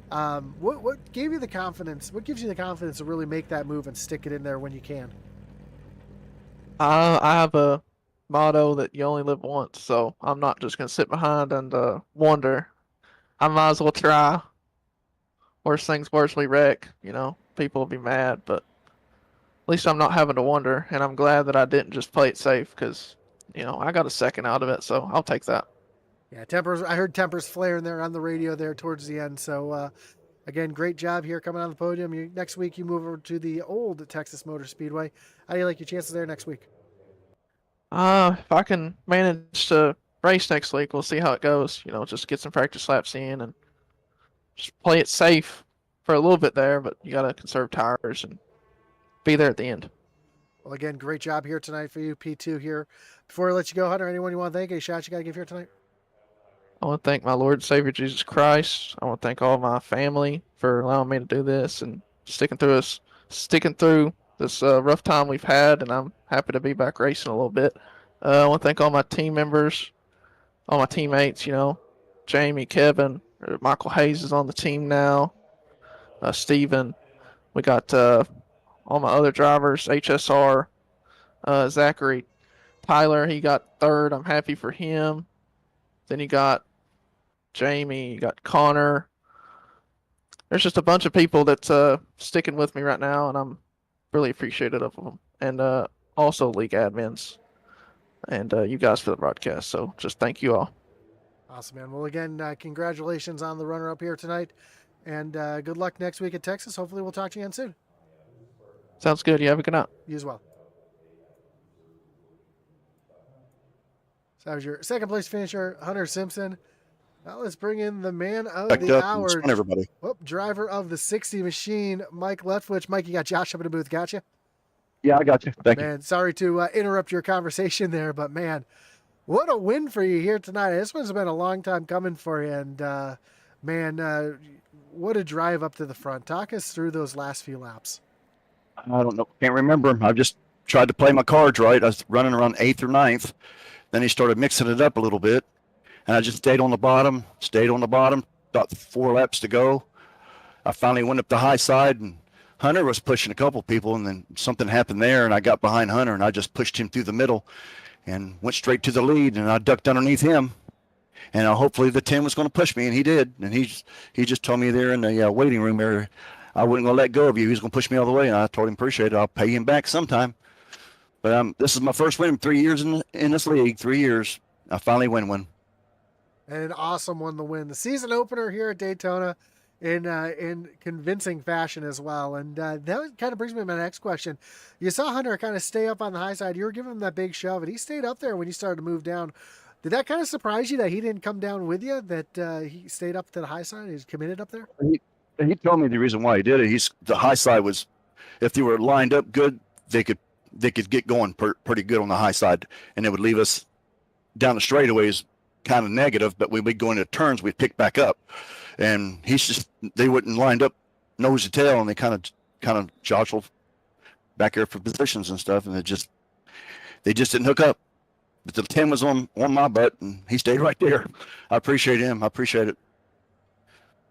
What gave you the confidence? What gives you the confidence to really make that move and stick it in there when you can? I have a motto that you only live once, so I'm not just going to sit behind and wonder. I might as well try. Worst things worse, we wreck. People will be mad, but at least I'm not having to wonder, and I'm glad that I didn't just play it safe because, I got a second out of it, so I'll take that. Yeah, tempers. I heard tempers flaring there on the radio there towards the end. So, again, great job here coming on the podium. Next week, you move over to the old Texas Motor Speedway. How do you like your chances there next week? If I can manage to race next week, we'll see how it goes. Just get some practice laps in and just play it safe for a little bit there, but you got to conserve tires and be there at the end. Well, again, great job here tonight for you, P2 here. Before I let you go, Hunter, anyone you want to thank? Any shots you got to give here tonight? I want to thank my Lord and Savior Jesus Christ. I want to thank all my family for allowing me to do this and sticking through this rough time we've had, and I'm happy to be back racing a little bit. I want to thank all my team members, all my teammates, Jamie, Kevin, Michael Hayes is on the team now, Steven. We got all my other drivers, HSR, Zachary Tyler, he got 3rd. I'm happy for him. Then you got Jamie, you got Connor. There's just a bunch of people that's sticking with me right now, and I'm really appreciative of them. And also league admins and you guys for the broadcast. So just thank you all. Awesome, man. Well, again, congratulations on the runner-up here tonight, and good luck next week at Texas. Hopefully we'll talk to you again soon. Sounds good. You have a good night. You as well. So that was your second place finisher, Hunter Simpson. Now let's bring in the man of the hour, everybody. Driver of the 60 machine, Mike Leftwich. Mike, you got Josh up in the booth, gotcha? Yeah, I got you. Thank you. Man, sorry to interrupt your conversation there, but man, what a win for you here tonight. This one's been a long time coming for you, and man, what a drive up to the front. Talk us through those last few laps. I don't know. Can't remember. I just tried to play my cards right. I was running around 8th or 9th. Then he started mixing it up a little bit. And I just stayed on the bottom, about 4 laps to go. I finally went up the high side, and Hunter was pushing a couple people, and then something happened there, and I got behind Hunter, and I just pushed him through the middle and went straight to the lead, and I ducked underneath him. And hopefully the 10 was going to push me, and he did. And he just told me there in the waiting room area, I wasn't going to let go of you. He was going to push me all the way, and I told him, appreciate it. I'll pay him back sometime. But this is my first win in 3 years in this league. 3 years. I finally win one. And an awesome one to win. The season opener here at Daytona in convincing fashion as well. And that kind of brings me to my next question. You saw Hunter kind of stay up on the high side. You were giving him that big shove, and he stayed up there when you started to move down. Did that kind of surprise you that he didn't come down with you, that he stayed up to the high side? He's committed up there? He told me the reason why he did it. The high side was, if they were lined up good, they could get going pretty good on the high side, and it would leave us down the straightaways kind of negative, but when we go into turns, we pick back up. And they wouldn't lined up nose to tail, and they kind of jostled back there for positions and stuff, and they just didn't hook up. But the 10 was on my butt, and he stayed right there. I appreciate him. I appreciate it.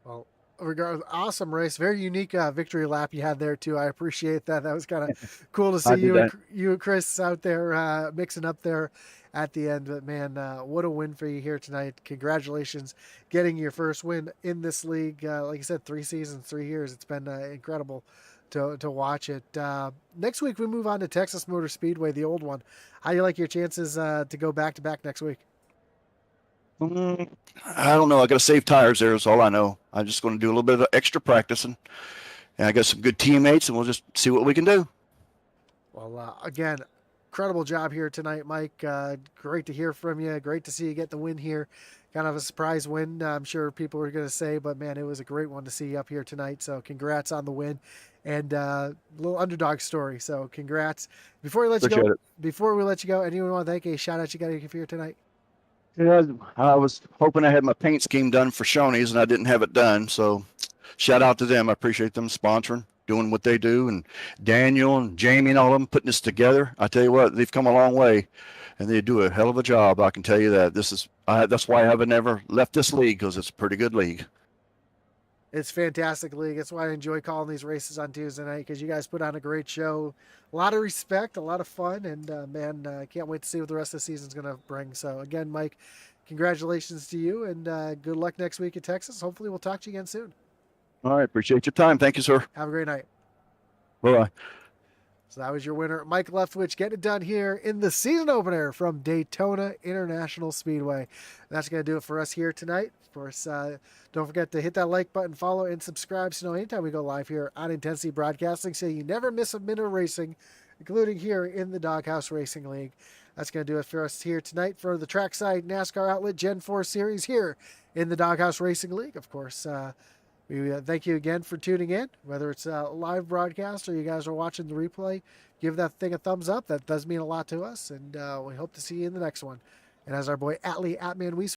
Well, regardless, awesome race, very unique victory lap you had there too. I appreciate that. That was kind of cool to see you and Chris out there mixing up there at the end. But man, what a win for you here tonight! Congratulations, getting your first win in this league. Like you said, 3 seasons, 3 years. It's been incredible to watch it. Next week we move on to Texas Motor Speedway, the old one. How do you like your chances to go back to back next week? I don't know. I got to save tires there. Is all I know. I'm just going to do a little bit of extra practicing, and I got some good teammates, and we'll just see what we can do. Well, again, incredible job here tonight, Mike. Great to hear from you. Great to see you get the win here. Kind of a surprise win, I'm sure people were going to say, but man, it was a great one to see you up here tonight. So congrats on the win and a little underdog story. So congrats. Before we let you go, anyone want to thank a shout out you got to give here tonight? Yeah, I was hoping I had my paint scheme done for Shoney's, and I didn't have it done. So shout out to them. I appreciate them sponsoring, doing what they do, and Daniel and Jamie and all of them putting this together. I tell you what, they've come a long way, and they do a hell of a job. I can tell you that. That's why I haven't ever left this league, because it's a pretty good league. It's a fantastic league. That's why I enjoy calling these races on Tuesday night, because you guys put on a great show. A lot of respect, a lot of fun, and man, I can't wait to see what the rest of the season's going to bring. So again, Mike, congratulations to you, and good luck next week at Texas. Hopefully we'll talk to you again soon. All right. Appreciate your time. Thank you, sir. Have a great night. Bye-bye. So that was your winner, Mike Leftwich, getting it done here in the season opener from Daytona International Speedway. That's going to do it for us here tonight. Of course, don't forget to hit that like button, follow, and subscribe so you know anytime we go live here on Intensity Broadcasting, so you never miss a minute of racing, including here in the Doghouse Racing League. That's going to do it for us here tonight for the Trackside NASCAR Outlet Gen 4 Series here in the Doghouse Racing League. Of course, we thank you again for tuning in, whether it's a live broadcast or you guys are watching the replay. Give that thing a thumbs up. That does mean a lot to us, and we hope to see you in the next one. And as our boy Atlee Atman